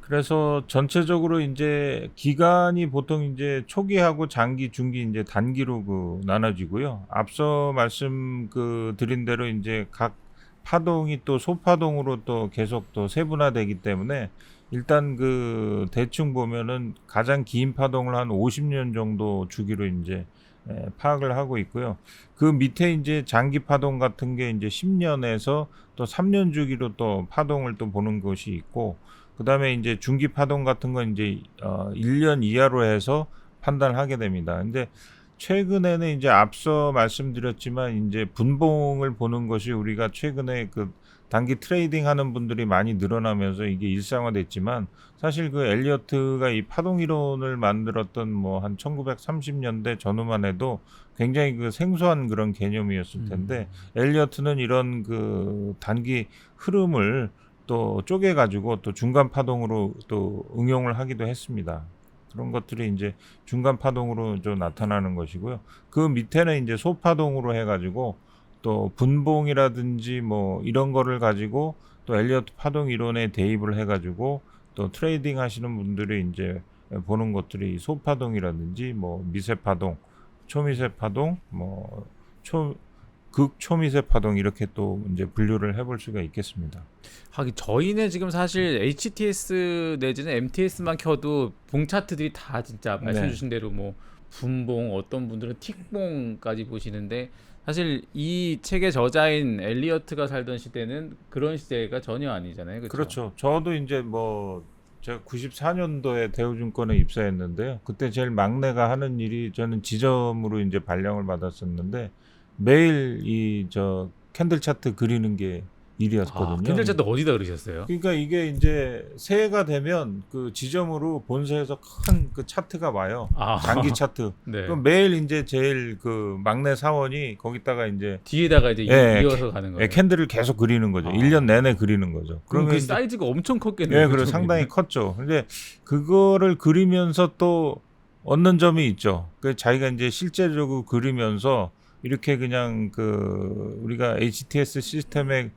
그래서 전체적으로 이제 기간이 보통 이제 초기하고 장기, 중기, 이제 단기로 그 나눠지고요. 앞서 말씀 그 드린 대로 이제 각 파동이 또 소파동으로 또 계속 또 세분화되기 때문에 일단 그 대충 보면은 가장 긴 파동을 한 50년 정도 주기로 이제 파악을 하고 있고요. 그 밑에 이제 장기 파동 같은 게 이제 10년에서 또 3년 주기로 또 파동을 또 보는 것이 있고, 그다음에 이제 중기 파동 같은 건 이제 1년 이하로 해서 판단을 하게 됩니다. 근데 최근에는 이제 앞서 말씀드렸지만 이제 분봉을 보는 것이 우리가 최근에 그 단기 트레이딩 하는 분들이 많이 늘어나면서 이게 일상화됐지만, 사실 그 엘리어트가 이 파동 이론을 만들었던 뭐 한 1930년대 전후만 해도 굉장히 그 생소한 그런 개념이었을 텐데 엘리어트는 이런 그 단기 흐름을 또 쪼개가지고 또 중간 파동으로 또 응용을 하기도 했습니다. 그런 것들이 이제 중간 파동으로 좀 나타나는 것이고요. 그 밑에는 이제 소파동으로 해가지고 또 분봉이라든지 뭐 이런 거를 가지고 또 엘리어트 파동 이론에 대입을 해가지고 또 트레이딩 하시는 분들이 이제 보는 것들이 소파동이라든지 뭐 미세파동, 초미세파동, 뭐 극초미세 파동 이렇게 또 이제 분류를 해볼 수가 있겠습니다. 하긴 저희는 지금 사실 HTS 내지는 MTS만 켜도 봉 차트들이 다 진짜 말씀 주신 대로 뭐 분봉, 어떤 분들은 틱봉까지 보시는데, 사실 이 책의 저자인 엘리어트가 살던 시대는 그런 시대가 전혀 아니잖아요. 그렇죠? 그렇죠. 저도 이제 뭐 제가 94년도에 대우증권에 입사했는데요. 그때 제일 막내가 하는 일이, 저는 지점으로 이제 발령을 받았었는데 매일 이 저 캔들 차트 그리는 게 일이었거든요. 캔들 차트 어디다 그리셨어요? 그러니까 이게 이제 새해가 되면 그 지점으로 본사에서 큰 그 차트가 와요. 장기 차트. 네. 그럼 매일 이제 제일 그 막내 사원이 거기다가 이제 뒤에다가 이제 이어서 가는 거예요. 캔들을 계속 그리는 거죠. 1년 내내 그리는 거죠. 그럼 그 이제, 사이즈가 엄청 컸겠네요. 예, 그리고 상당히 컸죠. 근데 그거를 그리면서 또 얻는 점이 있죠. 그 자기가 이제 실제적으로 그리면서 이렇게 그냥 그 우리가 HTS 시스템의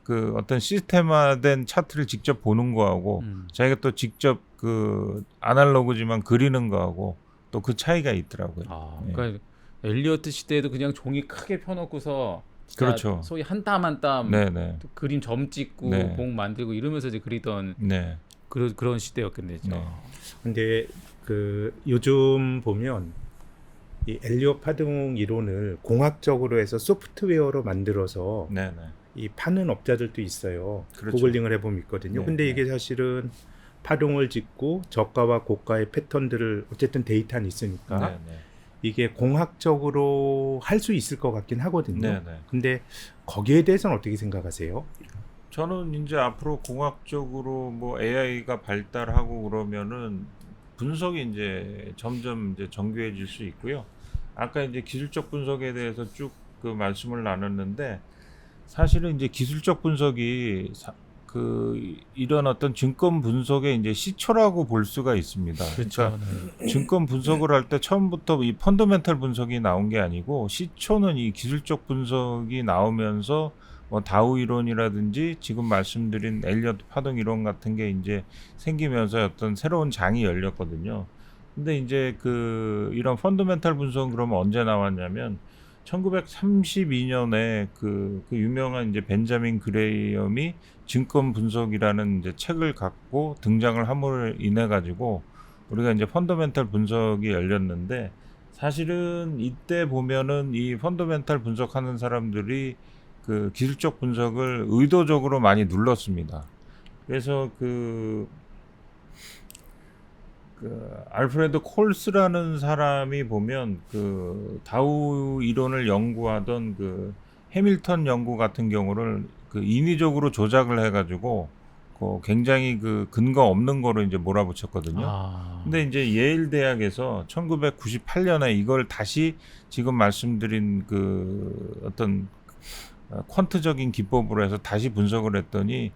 그 어떤 시스템화된 차트를 직접 보는 거하고 자기가 또 직접 그 아날로그지만 그리는 거하고 또 그 차이가 있더라고요. 예. 그러니까 엘리어트 시대에도 그냥 종이 크게 펴놓고서 진짜 그렇죠. 소위 한 땀 한 땀 네네. 그림 점 찍고 네. 봉 만들고 이러면서 이제 그리던 네. 그런 시대였겠네요. 네. 근데 그 요즘 보면 이 엘리엇 파동 이론을 공학적으로 해서 소프트웨어로 만들어서 네네. 이 파는 업자들도 있어요. 그렇죠. 구글링을 해보면 있거든요. 네, 근데 네. 이게 사실은 파동을 짓고 저가와 고가의 패턴들을 어쨌든 데이터는 있으니까 네네. 이게 공학적으로 할 수 있을 것 같긴 하거든요. 네네. 근데 거기에 대해서는 어떻게 생각하세요? 저는 이제 앞으로 공학적으로 뭐 AI가 발달하고 그러면은 분석이 이제 점점 이제 정교해질 수 있고요. 아까 이제 기술적 분석에 대해서 쭉 그 말씀을 나눴는데 사실은 이제 기술적 분석이 그 이런 어떤 증권 분석의 이제 시초라고 볼 수가 있습니다. 그렇죠. 네. 증권 분석을 할 때 처음부터 이 펀더멘탈 분석이 나온 게 아니고 시초는 이 기술적 분석이 나오면서 뭐 다우 이론이라든지 지금 말씀드린 엘리어트 파동 이론 같은 게 이제 생기면서 어떤 새로운 장이 열렸거든요. 근데 이제 그 이런 펀더멘탈 분석은 그러면 언제 나왔냐면 1932년에 그 유명한 이제 벤자민 그레이엄이 증권 분석이라는 이제 책을 갖고 등장을 함으로 인해 가지고 우리가 이제 펀더멘탈 분석이 열렸는데 사실은 이때 보면은 이 펀더멘탈 분석하는 사람들이 그 기술적 분석을 의도적으로 많이 눌렀습니다. 그래서 그 알프레드 콜스라는 사람이 보면 그 다우 이론을 연구하던 그 해밀턴 연구 같은 경우를 그 인위적으로 조작을 해가지고 굉장히 그 근거 없는 거로 이제 몰아붙였거든요. 근데 이제 예일 대학에서 1998년에 이걸 다시 지금 말씀드린 그 어떤 퀀트적인 기법으로 해서 다시 분석을 했더니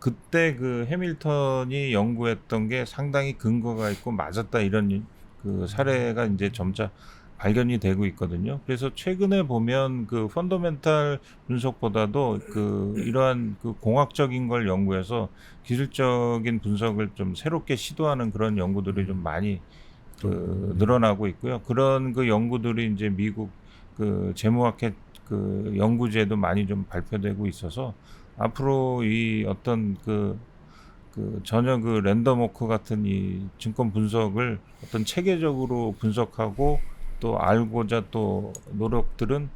그때 그 해밀턴이 연구했던 게 상당히 근거가 있고 맞았다 이런 그 사례가 이제 점차 발견이 되고 있거든요. 그래서 최근에 보면 그 펀더멘탈 분석보다도 그 이러한 그 공학적인 걸 연구해서 기술적인 분석을 좀 새롭게 시도하는 그런 연구들이 좀 많이 그 늘어나고 있고요. 그런 그 연구들이 이제 미국 그 재무학회 그 연구제도 많이 좀 발표되고 있어서 앞으로 이 어떤 그 전혀 그 랜덤 워크 같은 이 증권 분석을 어떤 체계적으로 분석하고 또 알고자 또 노력들은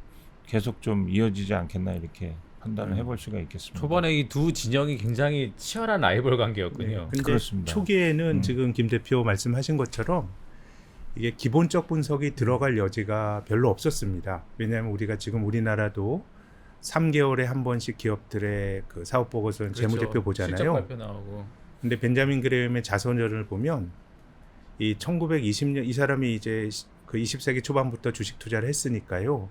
계속 좀 이어지지 않겠나 이렇게 판단을 해볼 수가 있겠습니다. 초반에 이 두 진영이 굉장히 치열한 라이벌 관계였군요. 네, 근데 그렇습니다. 초기에는 지금 김 대표 말씀하신 것처럼 이게 기본적 분석이 들어갈 여지가 별로 없었습니다. 왜냐하면 우리가 지금 우리나라도 3개월에 한 번씩 기업들의 그 사업 보고서는 그렇죠. 재무제표 보잖아요. 실적 발표 나오고. 근데 벤자민 그레이엄의 자서전을 보면 이 1920년 이 사람이 이제 그 20세기 초반부터 주식 투자를 했으니까요.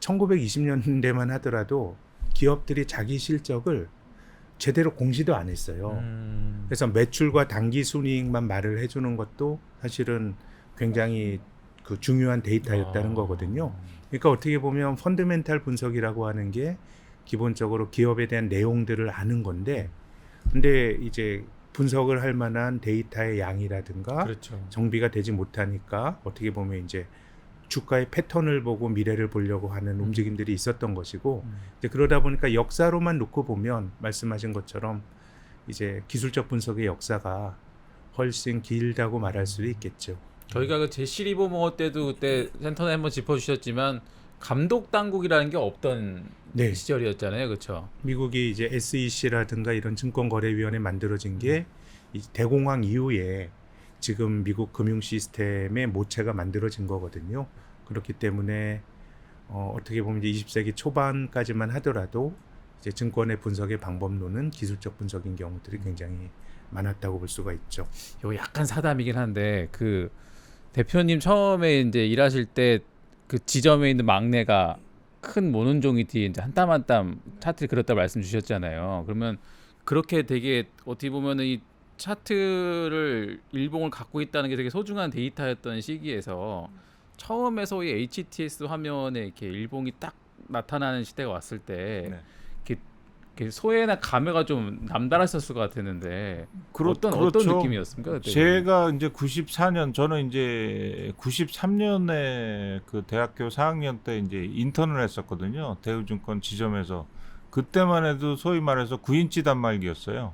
1920년대만 하더라도 기업들이 자기 실적을 제대로 공시도 안 했어요. 그래서 매출과 단기 순이익만 말을 해주는 것도 사실은 굉장히 그 중요한 데이터였다는 거거든요. 그러니까 어떻게 보면 펀더멘탈 분석이라고 하는 게 기본적으로 기업에 대한 내용들을 아는 건데, 근데 이제 분석을 할 만한 데이터의 양이라든가 그렇죠. 정비가 되지 못하니까 어떻게 보면 이제 주가의 패턴을 보고 미래를 보려고 하는 움직임들이 있었던 것이고, 이제 그러다 보니까 역사로만 놓고 보면 말씀하신 것처럼 이제 기술적 분석의 역사가 훨씬 길다고 말할 수 있겠죠. 저희가 그 제시 리버머 때도 그때 센터에 한번 짚어주셨지만 감독 당국이라는 게 없던 네. 시절이었잖아요, 그렇죠? 미국이 이제 SEC라든가 이런 증권거래위원회 만들어진 게 이 대공황 이후에 지금 미국 금융 시스템의 모체가 만들어진 거거든요. 그렇기 때문에 어떻게 보면 이제 20세기 초반까지만 하더라도 이제 증권의 분석의 방법론은 기술적 분석인 경우들이 굉장히 많았다고 볼 수가 있죠. 이거 약간 사담이긴 한데 그 대표님 처음에 이제 일하실 때 그 지점에 있는 막내가 큰 모논종이 뒤에 이제 한 땀 한 땀 차트를 그렸다 말씀 주셨잖아요. 그러면 그렇게 되게 어떻게 보면은 이 차트를 일봉을 갖고 있다는 게 되게 소중한 데이터였던 시기에서 처음에 소위 HTS 화면에 이렇게 일봉이 딱 나타나는 시대가 왔을 때 네. 이렇게 소외나 감회가 좀 남달랐을 것 같았는데 어떤 그렇죠. 느낌이었습니까? 그때? 제가 이제 94년 저는 이제 93년에 그 대학교 4학년 때 이제 인턴을 했었거든요. 대우증권 지점에서. 그때만 해도 소위 말해서 9인치 단말기였어요.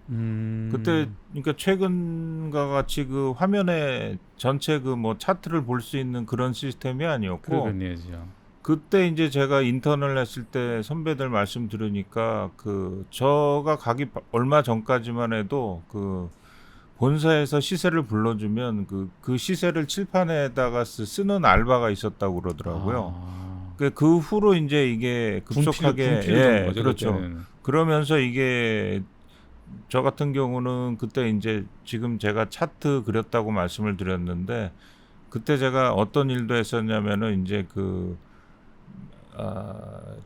그때 그러니까 최근과 같이 그 화면에 전체 그 뭐 차트를 볼 수 있는 그런 시스템이 아니었고 그러겠네요. 그때 이제 제가 인턴을 했을 때 선배들 말씀 들으니까 그 저가 가기 얼마 전까지만 해도 그 본사에서 시세를 불러주면 그 시세를 칠판에다가 쓰는 알바가 있었다고 그러더라고요. 그 후로 이제 이게 급속하게 분필이 거죠, 그렇죠. 그때는. 그러면서 이게 저 같은 경우는 그때 이제 지금 제가 차트 그렸다고 말씀을 드렸는데 그때 제가 어떤 일도 했었냐면은 이제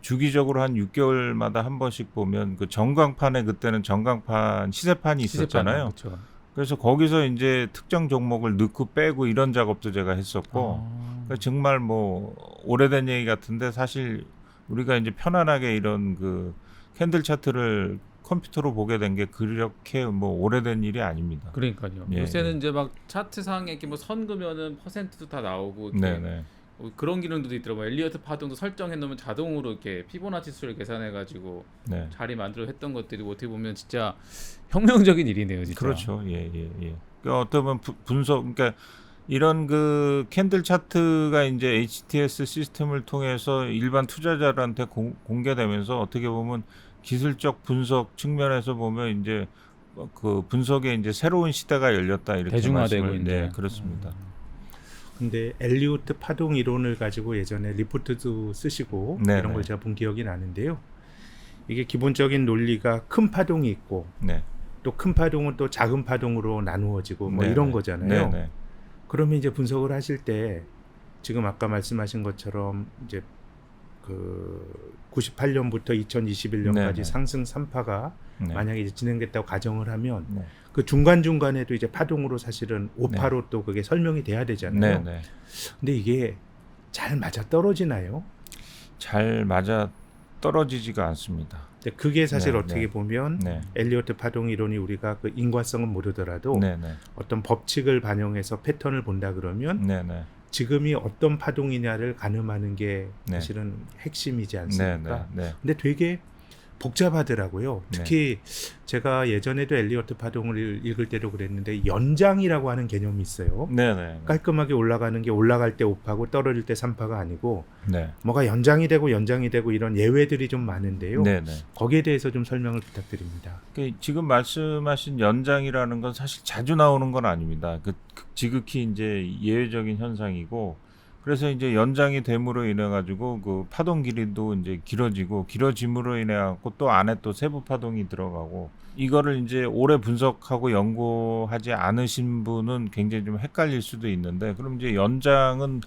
주기적으로 한 6개월마다 한 번씩 보면 그 전광판에 그때는 전광판 시세판이 있었잖아요. 그렇죠. 그래서 거기서 이제 특정 종목을 넣고 빼고 이런 작업도 제가 했었고 그러니까 정말 뭐 오래된 얘기 같은데 사실 우리가 이제 편안하게 이런 그 캔들 차트를 컴퓨터로 보게 된 게 그렇게 뭐 오래된 일이 아닙니다. 그러니까요. 예, 요새는 예. 이제 막 차트상에 이렇게 뭐 선 그면은 퍼센트도 다 나오고 이렇게 네네. 그런 기능도 있더라고요. 엘리어트 파동도 설정해 놓으면 자동으로 이렇게 피보나치 수를 계산해 가지고 네. 자리 만들어 했던 것들이 어떻게 보면 진짜 혁명적인 일이네요, 진짜. 그렇죠. 예. 그러니까 어떻게 보면 분석, 그러니까 이런 그 캔들 차트가 이제 HTS 시스템을 통해서 일반 투자자들한테 공개되면서 어떻게 보면 기술적 분석 측면에서 보면 이제 그 분석에 이제 새로운 시대가 열렸다 이렇게 대중화되고 말씀을, 이제. 네, 그렇습니다. 근데 엘리오트 파동 이론을 가지고 예전에 리포트도 쓰시고 네네. 이런 걸 제가 본 기억이 나는데요. 이게 기본적인 논리가 큰 파동이 있고 네. 또 큰 파동은 또 작은 파동으로 나누어지고 뭐 네네. 이런 거잖아요. 네네. 그러면 이제 분석을 하실 때 지금 아까 말씀하신 것처럼 이제 그 98년부터 2021년까지 네네. 상승 3파가 네. 만약에 이제 진행됐다고 가정을 하면 네. 그 중간중간에도 이제 파동으로 사실은 5파로 또 그게 설명이 돼야 되잖아요. 네네. 근데 이게 잘 맞아 떨어지나요? 잘 맞아 떨어지지가 않습니다. 근데 그게 사실 네, 어떻게 네. 보면 네. 엘리어트 파동 이론이 우리가 그 인과성은 모르더라도 네네. 어떤 법칙을 반영해서 패턴을 본다 그러면 네네. 지금이 어떤 파동이냐를 가늠하는 게 네. 사실은 핵심이지 않습니까? 네네. 근데 되게 복잡하더라고요. 네. 특히 제가 예전에도 엘리어트 파동을 읽을 때도 그랬는데 연장이라고 하는 개념이 있어요. 네네. 깔끔하게 올라가는 게 올라갈 때 5파고 떨어질 때 3파가 아니고 네. 뭐가 연장이 되고 이런 예외들이 좀 많은데요. 네네. 거기에 대해서 좀 설명을 부탁드립니다. 지금 말씀하신 연장이라는 건 사실 자주 나오는 건 아닙니다. 지극히 이제 예외적인 현상이고, 그래서 이제 연장이 됨으로 인해 가지고 그 파동 길이도 이제 길어짐으로 인해 갖고 또 안에 또 세부 파동이 들어가고, 이거를 이제 오래 분석하고 연구하지 않으신 분은 굉장히 좀 헷갈릴 수도 있는데, 그럼 이제 연장은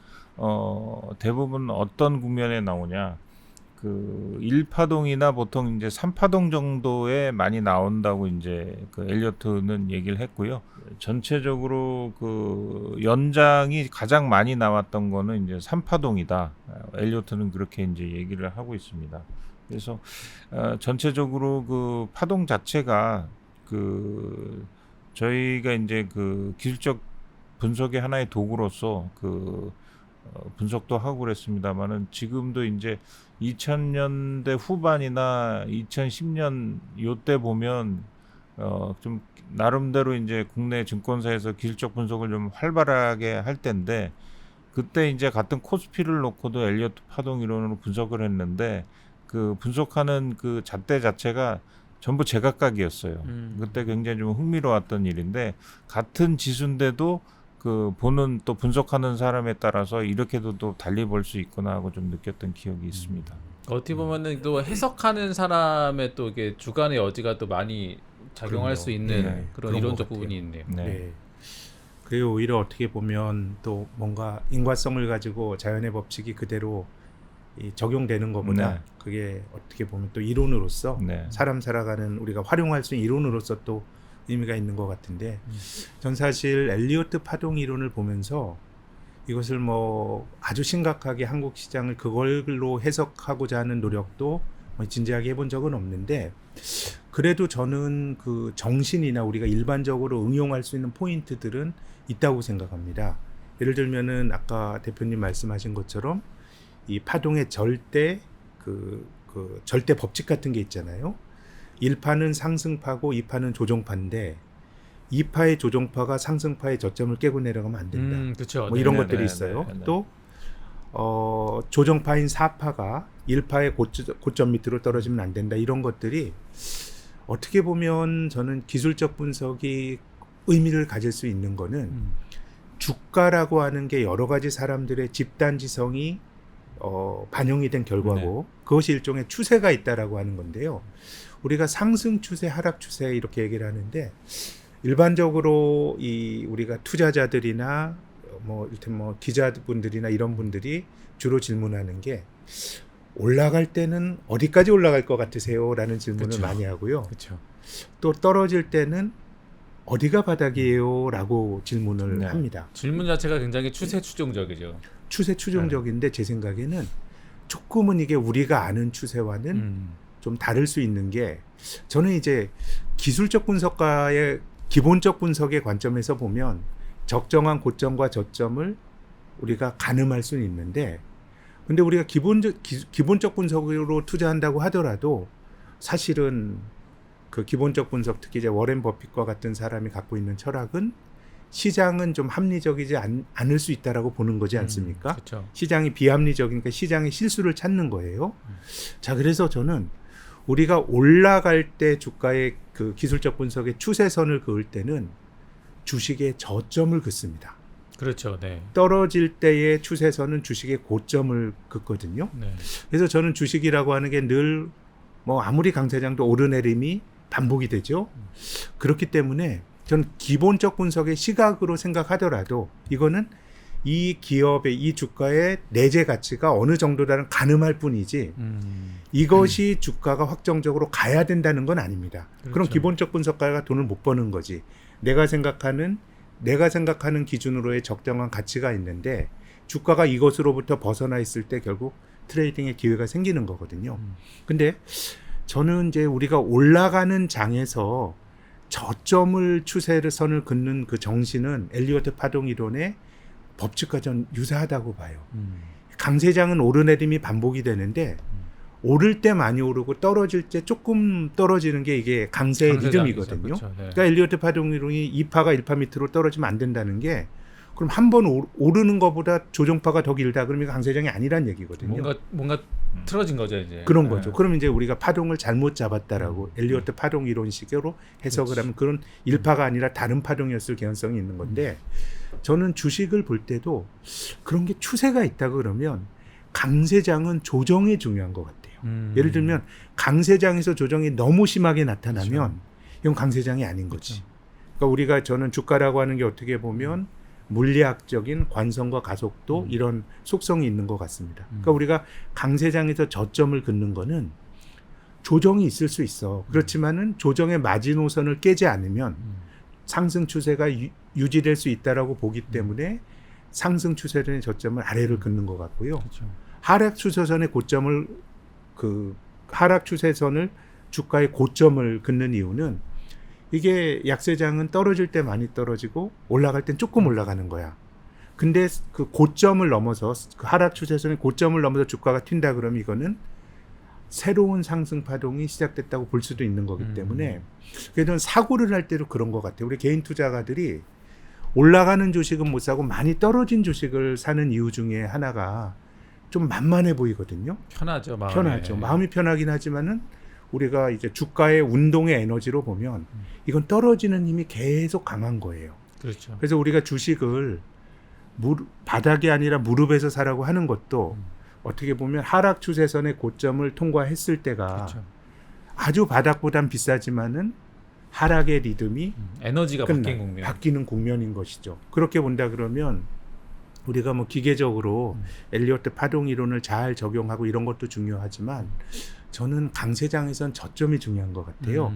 대부분 어떤 국면에 나오냐? 그 1파동이나 보통 이제 3파동 정도에 많이 나온다고 이제 그 엘리어트는 얘기를 했고요. 전체적으로 그 연장이 가장 많이 나왔던 거는 이제 3파동이다. 엘리어트는 그렇게 이제 얘기를 하고 있습니다. 그래서 전체적으로 그 파동 자체가 그 저희가 이제 그 기술적 분석의 하나의 도구로서 그 분석도 하고 그랬습니다만은 지금도 이제 2000년대 후반이나 2010년 요때 보면 좀 나름대로 이제 국내 증권사에서 기술적 분석을 좀 활발하게 할 때인데, 그때 이제 같은 코스피를 놓고도 엘리어트 파동 이론으로 분석을 했는데 그 분석하는 그 잣대 자체가 전부 제각각이었어요. 그때 굉장히 좀 흥미로웠던 일인데, 같은 지수인데도 그 보는 또 분석하는 사람에 따라서 이렇게도 또 달리 볼 수 있구나 하고 좀 느꼈던 기억이 있습니다. 어떻게 보면은 또 해석하는 사람의 또 이게 주관의 여지가 또 많이 작용할 그럼요. 수 있는 네, 그런 그런 이론적 것 같아요. 부분이 있네요. 네. 네. 그리고 오히려 어떻게 보면 또 뭔가 인과성을 가지고 자연의 법칙이 그대로 적용되는 것보다 네. 그게 어떻게 보면 또 이론으로서 네. 사람 살아가는 우리가 활용할 수 있는 이론으로서 또 의미가 있는 것 같은데, 전 사실 엘리어트 파동 이론을 보면서 이것을 뭐 아주 심각하게 한국 시장을 그걸로 해석하고자 하는 노력도 뭐 진지하게 해본 적은 없는데, 그래도 저는 그 정신이나 우리가 일반적으로 응용할 수 있는 포인트들은 있다고 생각합니다. 예를 들면은 아까 대표님 말씀하신 것처럼 이 파동의 절대 그 절대 법칙 같은 게 있잖아요. 1파는 상승파고 2파는 조정파인데 2파의 조정파가 상승파의 저점을 깨고 내려가면 안 된다. 그렇죠. 뭐 이런 네, 것들이 네, 있어요. 네, 네. 또 조정파인 4파가 1파의 고점 밑으로 떨어지면 안 된다. 이런 것들이 어떻게 보면 저는 기술적 분석이 의미를 가질 수 있는 거는 주가라고 하는 게 여러 가지 사람들의 집단지성이 반영이 된 결과고 그것이 일종의 추세가 있다라고 하는 건데요. 우리가 상승 추세, 하락 추세 이렇게 얘기를 하는데 일반적으로 이 우리가 투자자들이나 뭐 기자분들이나 이런 분들이 주로 질문하는 게 올라갈 때는 어디까지 올라갈 것 같으세요? 라는 질문을 그쵸. 많이 하고요. 그렇죠. 또 떨어질 때는 어디가 바닥이에요? 라고 질문을 네. 합니다. 질문 자체가 굉장히 추세 추종적이죠. 추세 추종적인데 제 생각에는 조금은 이게 우리가 아는 추세와는 음. 좀 다를 수 있는 게, 저는 이제 기술적 분석가의 기본적 분석의 관점에서 보면 적정한 고점과 저점을 우리가 가늠할 수는 있는데, 근데 우리가 기본적 분석으로 투자한다고 하더라도 사실은 그 기본적 분석, 특히 이제 워렌 버핏과 같은 사람이 갖고 있는 철학은 시장은 좀 합리적이지 않을 수 있다라고 보는 거지 않습니까? 그렇죠. 시장이 비합리적이니까 시장의 실수를 찾는 거예요. 자, 그래서 저는 우리가 올라갈 때 주가의 그 기술적 분석의 추세선을 그을 때는 주식의 저점을 긋습니다. 그렇죠. 네. 떨어질 때의 추세선은 주식의 고점을 긋거든요. 네. 그래서 저는 주식이라고 하는 게 늘 뭐 아무리 강세장도 오르내림이 반복이 되죠. 그렇기 때문에 저는 기본적 분석의 시각으로 생각하더라도 이거는 이 기업의 이 주가의 내재 가치가 어느 정도라는 가늠할 뿐이지 이것이 주가가 확정적으로 가야 된다는 건 아닙니다. 그럼 그렇죠. 기본적 분석가가 돈을 못 버는 거지. 내가 생각하는 기준으로의 적정한 가치가 있는데 주가가 이것으로부터 벗어나 있을 때 결국 트레이딩의 기회가 생기는 거거든요. 근데 저는 이제 우리가 올라가는 장에서 저점을 추세를 선을 긋는 그 정신은 엘리어트 파동 이론의 법칙과 전 유사하다고 봐요. 강세장은 오르내림이 반복이 되는데 오를 때 많이 오르고 떨어질 때 조금 떨어지는 게 이게 강세의 강세장이죠. 리듬이거든요. 그렇죠. 네. 그러니까 엘리어트 파동 이론이 2파가 1파 밑으로 떨어지면 안 된다는 게, 그럼 한 번 오르는 것보다 조정파가 더 길다 그러면 이거 강세장이 아니란 얘기거든요. 뭔가 틀어진 거죠, 이제. 그런 네. 거죠. 그럼 이제 우리가 파동을 잘못 잡았다라고 엘리어트 파동 이론식으로 해석을 그렇지. 하면 그런 1파가 아니라 다른 파동이었을 개연성이 있는 건데, 저는 주식을 볼 때도 그런 게 추세가 있다 그러면 강세장은 조정이 중요한 것 같아요. 예를 들면 강세장에서 조정이 너무 심하게 나타나면 그렇죠. 이건 강세장이 아닌 거지. 그렇죠. 그러니까 저는 주가라고 하는 게 어떻게 보면 물리학적인 관성과 가속도 이런 속성이 있는 것 같습니다. 그러니까 우리가 강세장에서 저점을 긋는 거는 조정이 있을 수 있어. 그렇지만은 조정의 마지노선을 깨지 않으면 상승 추세가 유지될 수 있다라고 보기 때문에 상승 추세선의 저점을 아래를 긋는 것 같고요. 그렇죠. 하락 추세선의 고점을 하락 추세선을 주가의 고점을 긋는 이유는 이게 약세장은 떨어질 때 많이 떨어지고 올라갈 땐 조금 올라가는 거야. 근데 그 고점을 넘어서 그 하락 추세선의 고점을 넘어서 주가가 튄다 그러면 이거는 새로운 상승 파동이 시작됐다고 볼 수도 있는 거기 때문에 그래서 사고를 할 때도 그런 것 같아요. 우리 개인 투자가들이 올라가는 주식은 못 사고 많이 떨어진 주식을 사는 이유 중에 하나가 좀 만만해 보이거든요. 편하죠, 마음이. 편하죠. 마음이 편하긴 하지만은 우리가 이제 주가의 운동의 에너지로 보면 이건 떨어지는 힘이 계속 강한 거예요. 그렇죠. 그래서 우리가 주식을 바닥이 아니라 무릎에서 사라고 하는 것도 어떻게 보면 하락 추세선의 고점을 통과했을 때가 그렇죠. 아주 바닥보단 비싸지만은 하락의 리듬이 에너지가 바뀌는 국면인 것이죠. 그렇게 본다 그러면 우리가 뭐 기계적으로 엘리어트 파동 이론을 잘 적용하고 이런 것도 중요하지만 저는 강세장에선 저점이 중요한 것 같아요.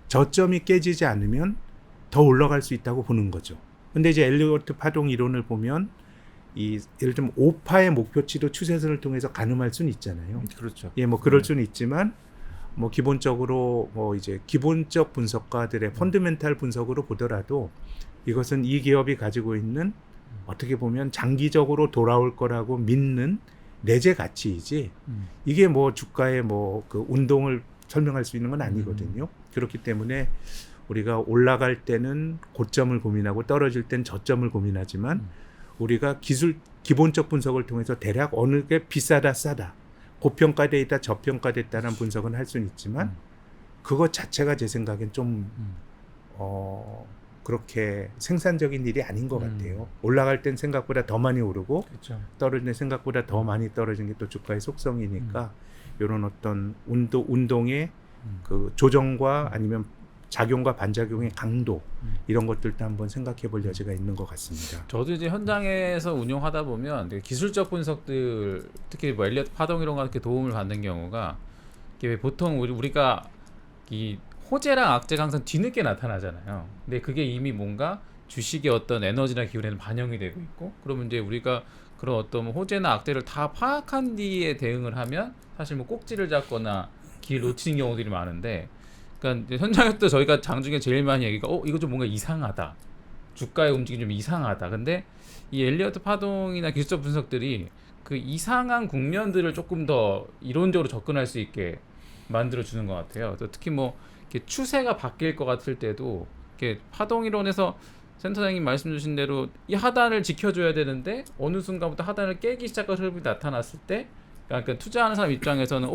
저점이 깨지지 않으면 더 올라갈 수 있다고 보는 거죠. 근데 이제 엘리어트 파동 이론을 보면 이 예를 들면 5파의 목표치도 추세선을 통해서 가늠할 수는 있잖아요. 그렇죠. 예, 뭐 그럴 수는 있지만 뭐 기본적으로 뭐 이제 기본적 분석가들의 펀더멘탈 분석으로 보더라도 이것은 이 기업이 가지고 있는 어떻게 보면 장기적으로 돌아올 거라고 믿는 내재 가치이지 이게 뭐 주가의 뭐 그 운동을 설명할 수 있는 건 아니거든요. 그렇기 때문에 우리가 올라갈 때는 고점을 고민하고 떨어질 땐 저점을 고민하지만 우리가 기본적 분석을 통해서 대략 어느 게 비싸다 싸다 고평가돼 있다 저평가됐다는 분석은 할 수는 있지만 그것 자체가 제 생각엔 좀 그렇게 생산적인 일이 아닌 것 같아요. 올라갈 땐 생각보다 더 많이 오르고 그렇죠. 떨어질 땐 생각보다 더 많이 떨어진 게 또 주가의 속성이니까 이런 어떤 운동의 그 조정과 아니면 작용과 반작용의 강도 이런 것들도 한번 생각해 볼 여지가 있는 것 같습니다. 저도 이제 현장에서 운용하다 보면 되게 기술적 분석들 특히 뭐 엘리어트 파동 이런 거 이렇게 도움을 받는 경우가 이게 보통 우리가 이 호재랑 악재가 항상 뒤늦게 나타나잖아요. 근데 그게 이미 뭔가 주식의 어떤 에너지나 기운에는 반영이 되고 있고 그러면 이제 우리가 그런 어떤 호재나 악재를 다 파악한 뒤에 대응을 하면 사실 뭐 꼭지를 잡거나 길 놓치는 경우들이 많은데 그러니까 이제 현장에서 저희가 장중에 제일 많이 얘기가 이거 좀 뭔가 이상하다. 주가의 움직임이 좀 이상하다. 근데 이 엘리어트 파동이나 기술적 분석들이 그 이상한 국면들을 조금 더 이론적으로 접근할 수 있게 만들어 주는 것 같아요. 그래서 특히 뭐 이렇게 추세가 바뀔 것 같을 때도 이렇게 파동 이론에서 센터장님 말씀 주신 대로 이 하단을 지켜줘야 되는데 어느 순간부터 하단을 깨기 시작한 흐름이 나타났을 때 그러니까 투자하는 사람 입장에서는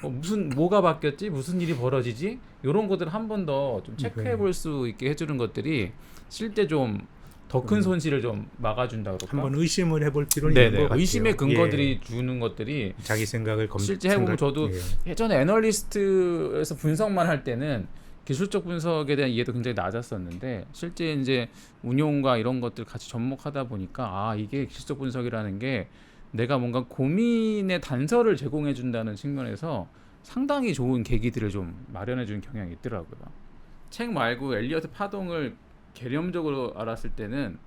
무슨 뭐가 바뀌었지 무슨 일이 벌어지지 이런 것들 한 번 더 좀 체크해 볼 수 있게 해주는 것들이 실제 좀 더 큰 손실을 좀 막아준다 그럴까? 한번 의심을 해볼 필요는 있는 것 같아요. 의심의 근거들이 주는 것들이 자기 생각을 실제 해보면 저도 예전에 애널리스트에서 분석만 할 때는 기술적 분석에 대한 이해도 굉장히 낮았었는데 실제 이제 운용과 이런 것들 같이 접목하다 보니까 이게 기술적 분석이라는 게 내가 뭔가 고민의 단서를 제공해 준다는 측면에서 상당히 좋은 계기들을 좀 마련해 주는 경향이 있더라고요. 책 말고 엘리어트 파동을 개념적으로 알았을 때는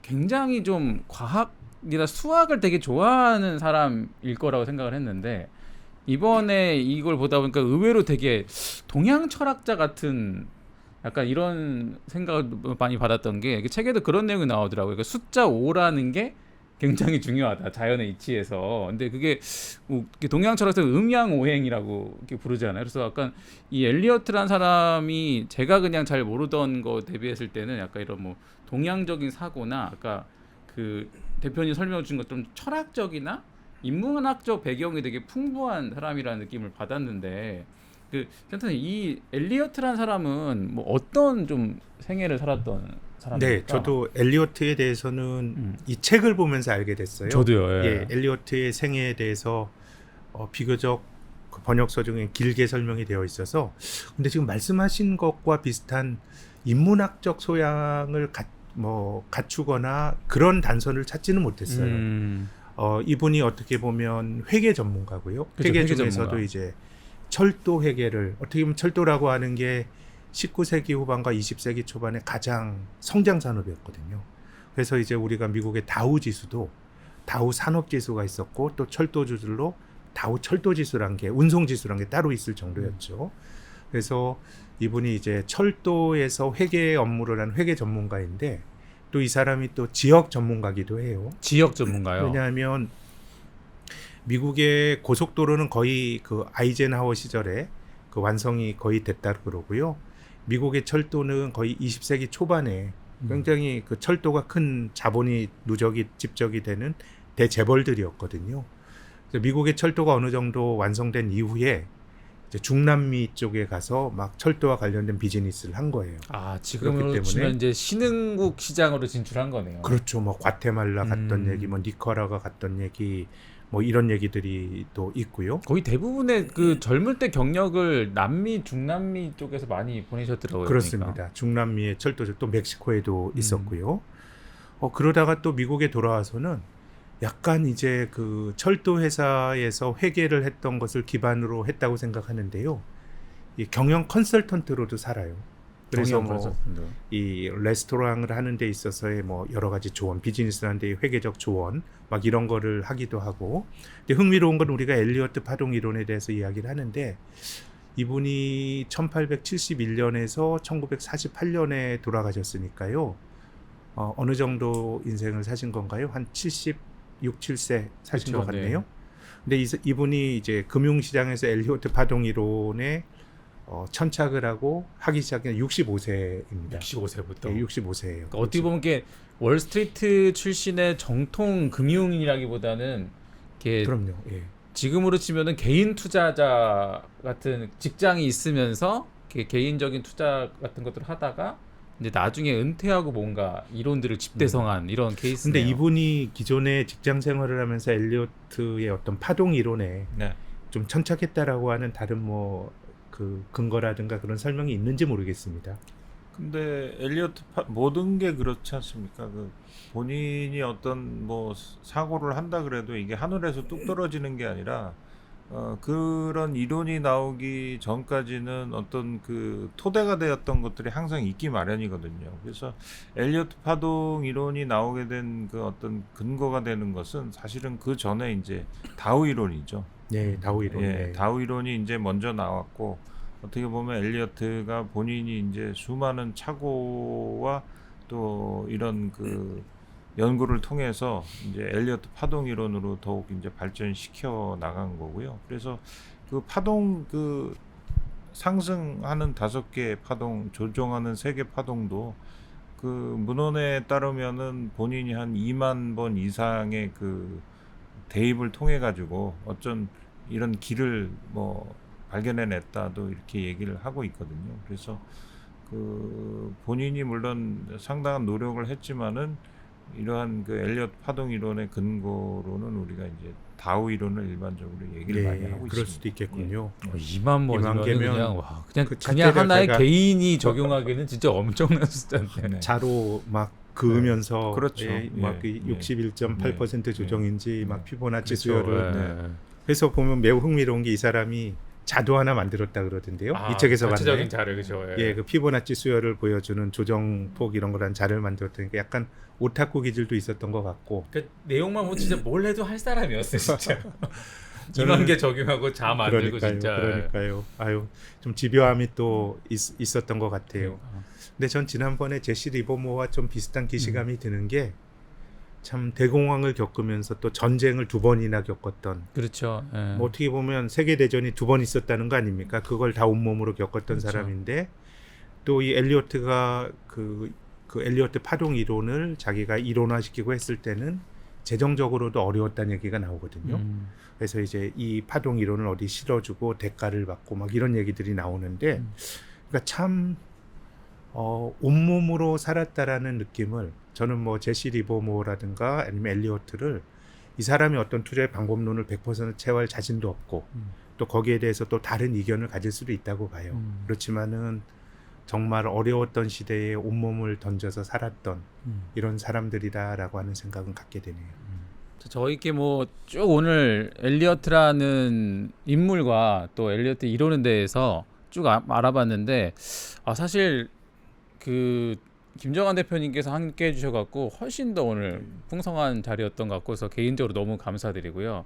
굉장히 좀 과학이나 수학을 되게 좋아하는 사람일 거라고 생각을 했는데 이번에 이걸 보다 보니까 의외로 되게 동양 철학자 같은 약간 이런 생각을 많이 받았던 게 책에도 그런 내용이 나오더라고요. 그러니까 숫자 5라는 게 굉장히 중요하다. 자연의 이치에서. 근데 그게 동양 철학에서 음양오행이라고 이렇게 부르잖아요. 그래서 약간 이 엘리어트란 사람이 제가 그냥 잘 모르던 거 대비했을 때는 약간 이런 뭐 동양적인 사고나 아까 그 대표님 설명해 준 것처럼 철학적이나 인문학적 배경이 되게 풍부한 사람이라는 느낌을 받았는데 그 센터님 이 엘리어트란 사람은 뭐 어떤 좀 생애를 살았던 사람입니까? 네, 저도 엘리어트에 대해서는 이 책을 보면서 알게 됐어요. 저도요. 예, 엘리어트의 생애에 대해서 비교적 그 번역서 중에 길게 설명이 되어 있어서 근데 지금 말씀하신 것과 비슷한 인문학적 소양을 갖추거나 그런 단서를 찾지는 못했어요. 이분이 어떻게 보면 회계 전문가고요. 그렇죠, 회계 회계 중에서도 전문가. 이제 철도 회계를 어떻게 보면 철도라고 하는 게 19세기 후반과 20세기 초반에 가장 성장 산업이었거든요. 그래서 이제 우리가 미국의 다우 지수도 다우 산업 지수가 있었고 또 철도주들로 다우 철도 지수란 게 운송 지수란 게 따로 있을 정도였죠. 그래서 이분이 이제 철도에서 회계 업무를 한 회계 전문가인데 또 이 사람이 또 지역 전문가기도 해요. 지역 전문가요? 왜냐하면 미국의 고속도로는 거의 그 아이젠하워 시절에 그 완성이 거의 됐다 그러고요. 미국의 철도는 거의 20세기 초반에 굉장히 그 철도가 큰 자본이 누적이 집적이 되는 대재벌들이었거든요. 그래서 미국의 철도가 어느 정도 완성된 이후에 이제 중남미 쪽에 가서 막 철도와 관련된 비즈니스를 한 거예요. 지금으로 치면 이제 신흥국 시장으로 진출한 거네요. 그렇죠. 뭐 과테말라 갔던 얘기, 뭐 니카라과 갔던 얘기, 뭐 이런 얘기들이 또 있고요. 거의 대부분의 그 젊을 때 경력을 남미, 중남미 쪽에서 많이 보내셨더라고요. 그렇습니다. 그러니까. 중남미의 철도죠. 또 멕시코에도 있었고요. 그러다가 또 미국에 돌아와서는 약간 이제 그 철도 회사에서 회계를 했던 것을 기반으로 했다고 생각하는데요. 이 경영 컨설턴트로도 살아요. 그래서 경영 프로젝트도. 이 레스토랑을 하는 데 있어서의 뭐 여러 가지 조언, 비즈니스를 하는 데의 회계적 조언 막 이런 거를 하기도 하고. 근데 흥미로운 건 우리가 엘리어트 파동 이론에 대해서 이야기를 하는데 이분이 1871년에서 1948년에 돌아가셨으니까요. 어느 정도 인생을 사신 건가요? 한 76, 7세 사신 그렇죠, 것 같네요. 네. 근데 이분이 이제 금융시장에서 엘리어트 파동 이론에 천착을 하고 하기 시작한 65세입니다. 65세부터. 네, 65세예요. 그러니까 어떻게 보면 이게 월스트리트 출신의 정통 금융인이라기보다는 이게 그럼요. 예. 지금으로 치면은 개인 투자자 같은 직장이 있으면서 이렇게 개인적인 투자 같은 것들을 하다가 이제 나중에 은퇴하고 뭔가 이론들을 집대성한 이런 케이스네요. 근데 이분이 기존에 직장 생활을 하면서 엘리어트의 어떤 파동 이론에 네. 좀 천착했다라고 하는 다른 뭐 그 근거라든가 그런 설명이 있는지 모르겠습니다. 근데 모든 게 그렇지 않습니까? 그 본인이 어떤 뭐 사고를 한다 그래도 이게 하늘에서 뚝 떨어지는 게 아니라 그런 이론이 나오기 전까지는 어떤 그 토대가 되었던 것들이 항상 있기 마련이거든요. 그래서 엘리어트 파동 이론이 나오게 된 그 어떤 근거가 되는 것은 사실은 그 전에 이제 다우 이론이죠. 네, 다우 이론. 예, 네. 다우 이론이 이제 먼저 나왔고 어떻게 보면 엘리어트가 본인이 이제 수많은 착오와 또 이런 그 연구를 통해서 이제 엘리어트 파동 이론으로 더욱 이제 발전시켜 나간 거고요. 그래서 그 파동 그 상승하는 5개의 파동, 조정하는 3개 파동도 그 문헌에 따르면은 본인이 한 2만 번 이상의 그 대입을 통해 가지고 어쩐 이런 길을 뭐 발견해냈다도 이렇게 얘기를 하고 있거든요. 그래서 그 본인이 물론 상당한 노력을 했지만은 이러한 그 엘리어트 파동 이론의 근거로는 우리가 이제 다우 이론을 일반적으로 얘기를 네, 많이 하고 그럴 있습니다. 수도 있겠군요. 2만 번이면 2만 개면 그냥 와 그냥 그 그냥 자체를 하나의 제가- 개인이 적용하기는 진짜 엄청난 숫자인데. 네. 자로 막 그으면서 그렇죠. 막 예, 61.8% 조정인지 네. 막 피보나치 그렇죠. 수열을 네. 그래서 보면 매우 흥미로운 게 이 사람이 자도 하나 만들었다 그러던데요. 이 책에서 봤네. 전체적인 자료 그죠. 예, 그 피보나치 수열을 보여주는 조정폭 이런 거란 자를 만들었다니까 약간 오타쿠 기질도 있었던 것 같고. 그 내용만 보면 진짜 뭘 해도 할 사람이었어요 진짜. 저는- 2만 개 적용하고 자 만들고 진짜. 그러니까요. 아유, 좀 집요함이 또 있었던 것 같아요. 그러니까. 근데 전 지난번에 제시 리버모어와 좀 비슷한 기시감이 드는 게 참 대공황을 겪으면서 또 전쟁을 2번이나 겪었던 그렇죠. 예. 뭐 어떻게 보면 세계 대전이 2번 있었다는 거 아닙니까? 그걸 다 온몸으로 겪었던 그렇죠. 사람인데 또 이 엘리어트가 그 엘리어트 파동 이론을 자기가 이론화시키고 했을 때는 재정적으로도 어려웠다는 얘기가 나오거든요. 그래서 이제 이 파동 이론을 어디 실어주고 대가를 받고 막 이런 얘기들이 나오는데 그러니까 참 온몸으로 살았다라는 느낌을 저는 뭐 제시 리버모어라든가 아니면 엘리어트를 이 사람이 어떤 투자의 방법론을 100% 채워할 자신도 없고 또 거기에 대해서 또 다른 이견을 가질 수도 있다고 봐요. 그렇지만은 정말 어려웠던 시대에 온몸을 던져서 살았던 이런 사람들이다라고 하는 생각은 갖게 되네요. 저희께 뭐 쭉 오늘 엘리어트라는 인물과 또 엘리어트 이론에 대해서 쭉 알아봤는데 사실 그 김정환 대표님께서 함께 해주셔갖고 훨씬 더 오늘 풍성한 자리였던 것 같고서 개인적으로 너무 감사드리고요.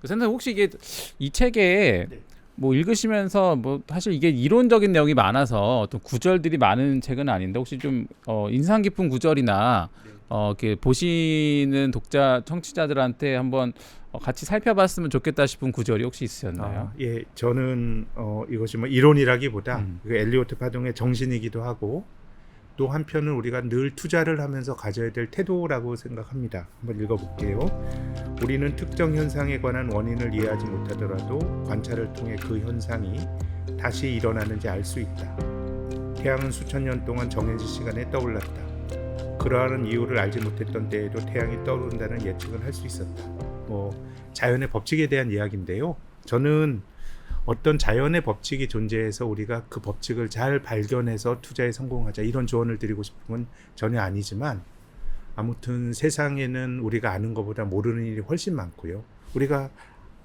선생님 혹시 이게 이 책에 뭐 읽으시면서 뭐 사실 이게 이론적인 내용이 많아서 어떤 구절들이 많은 책은 아닌데 혹시 좀 인상 깊은 구절이나 이렇게 보시는 독자 청취자들한테 한번 같이 살펴봤으면 좋겠다 싶은 구절이 혹시 있으셨나요? 예, 저는 이것이 뭐 이론이라기보다 그 엘리어트 파동의 정신이기도 하고 또 한편은 우리가 늘 투자를 하면서 가져야 될 태도라고 생각합니다. 한번 읽어볼게요. 우리는 특정 현상에 관한 원인을 이해하지 못하더라도 관찰을 통해 그 현상이 다시 일어나는지 알 수 있다. 태양은 수천 년 동안 정해진 시간에 떠올랐다. 그러한 이유를 알지 못했던 때에도 태양이 떠오른다는 예측을 할 수 있었다. 뭐 자연의 법칙에 대한 이야기인데요. 저는 어떤 자연의 법칙이 존재해서 우리가 그 법칙을 잘 발견해서 투자에 성공하자 이런 조언을 드리고 싶은 건 전혀 아니지만 아무튼 세상에는 우리가 아는 것보다 모르는 일이 훨씬 많고요. 우리가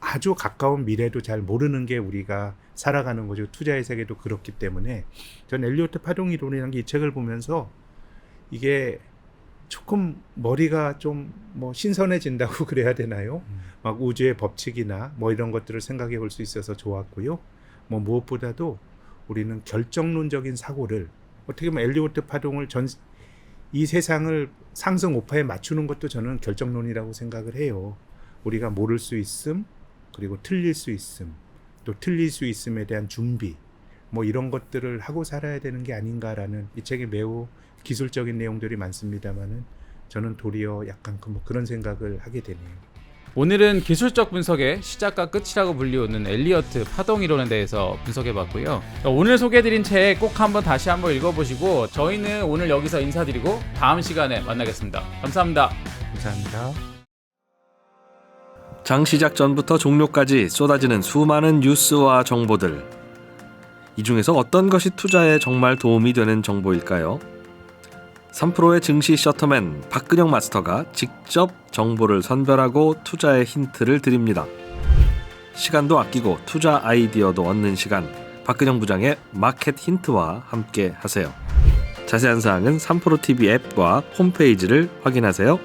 아주 가까운 미래도 잘 모르는 게 우리가 살아가는 거죠. 투자의 세계도 그렇기 때문에 전 엘리어트 파동 이론이라는 이 책을 보면서 이게 조금 머리가 좀 뭐 신선해진다고 그래야 되나요? 막 우주의 법칙이나 뭐 이런 것들을 생각해 볼 수 있어서 좋았고요. 뭐 무엇보다도 우리는 결정론적인 사고를 어떻게 보면 엘리어트 파동을 이 세상을 상승 오파에 맞추는 것도 저는 결정론이라고 생각을 해요. 우리가 모를 수 있음, 그리고 틀릴 수 있음, 또 틀릴 수 있음에 대한 준비, 뭐 이런 것들을 하고 살아야 되는 게 아닌가라는 이 책에 매우 기술적인 내용들이 많습니다만은 저는 도리어 약간 그런 생각을 하게 되네요. 오늘은 기술적 분석의 시작과 끝이라고 불리우는 엘리어트 파동 이론에 대해서 분석해봤고요. 오늘 소개해드린 책 꼭 다시 한번 읽어보시고 저희는 오늘 여기서 인사드리고 다음 시간에 만나겠습니다. 감사합니다. 감사합니다. 장 시작 전부터 종료까지 쏟아지는 수많은 뉴스와 정보들. 이 중에서 어떤 것이 투자에 정말 도움이 되는 정보일까요? 3프로의 증시 셔터맨 박근영 마스터가 직접 정보를 선별하고 투자의 힌트를 드립니다. 시간도 아끼고 투자 아이디어도 얻는 시간, 박근영 부장의 마켓 힌트와 함께 하세요. 자세한 사항은 3프로 TV 앱과 홈페이지를 확인하세요.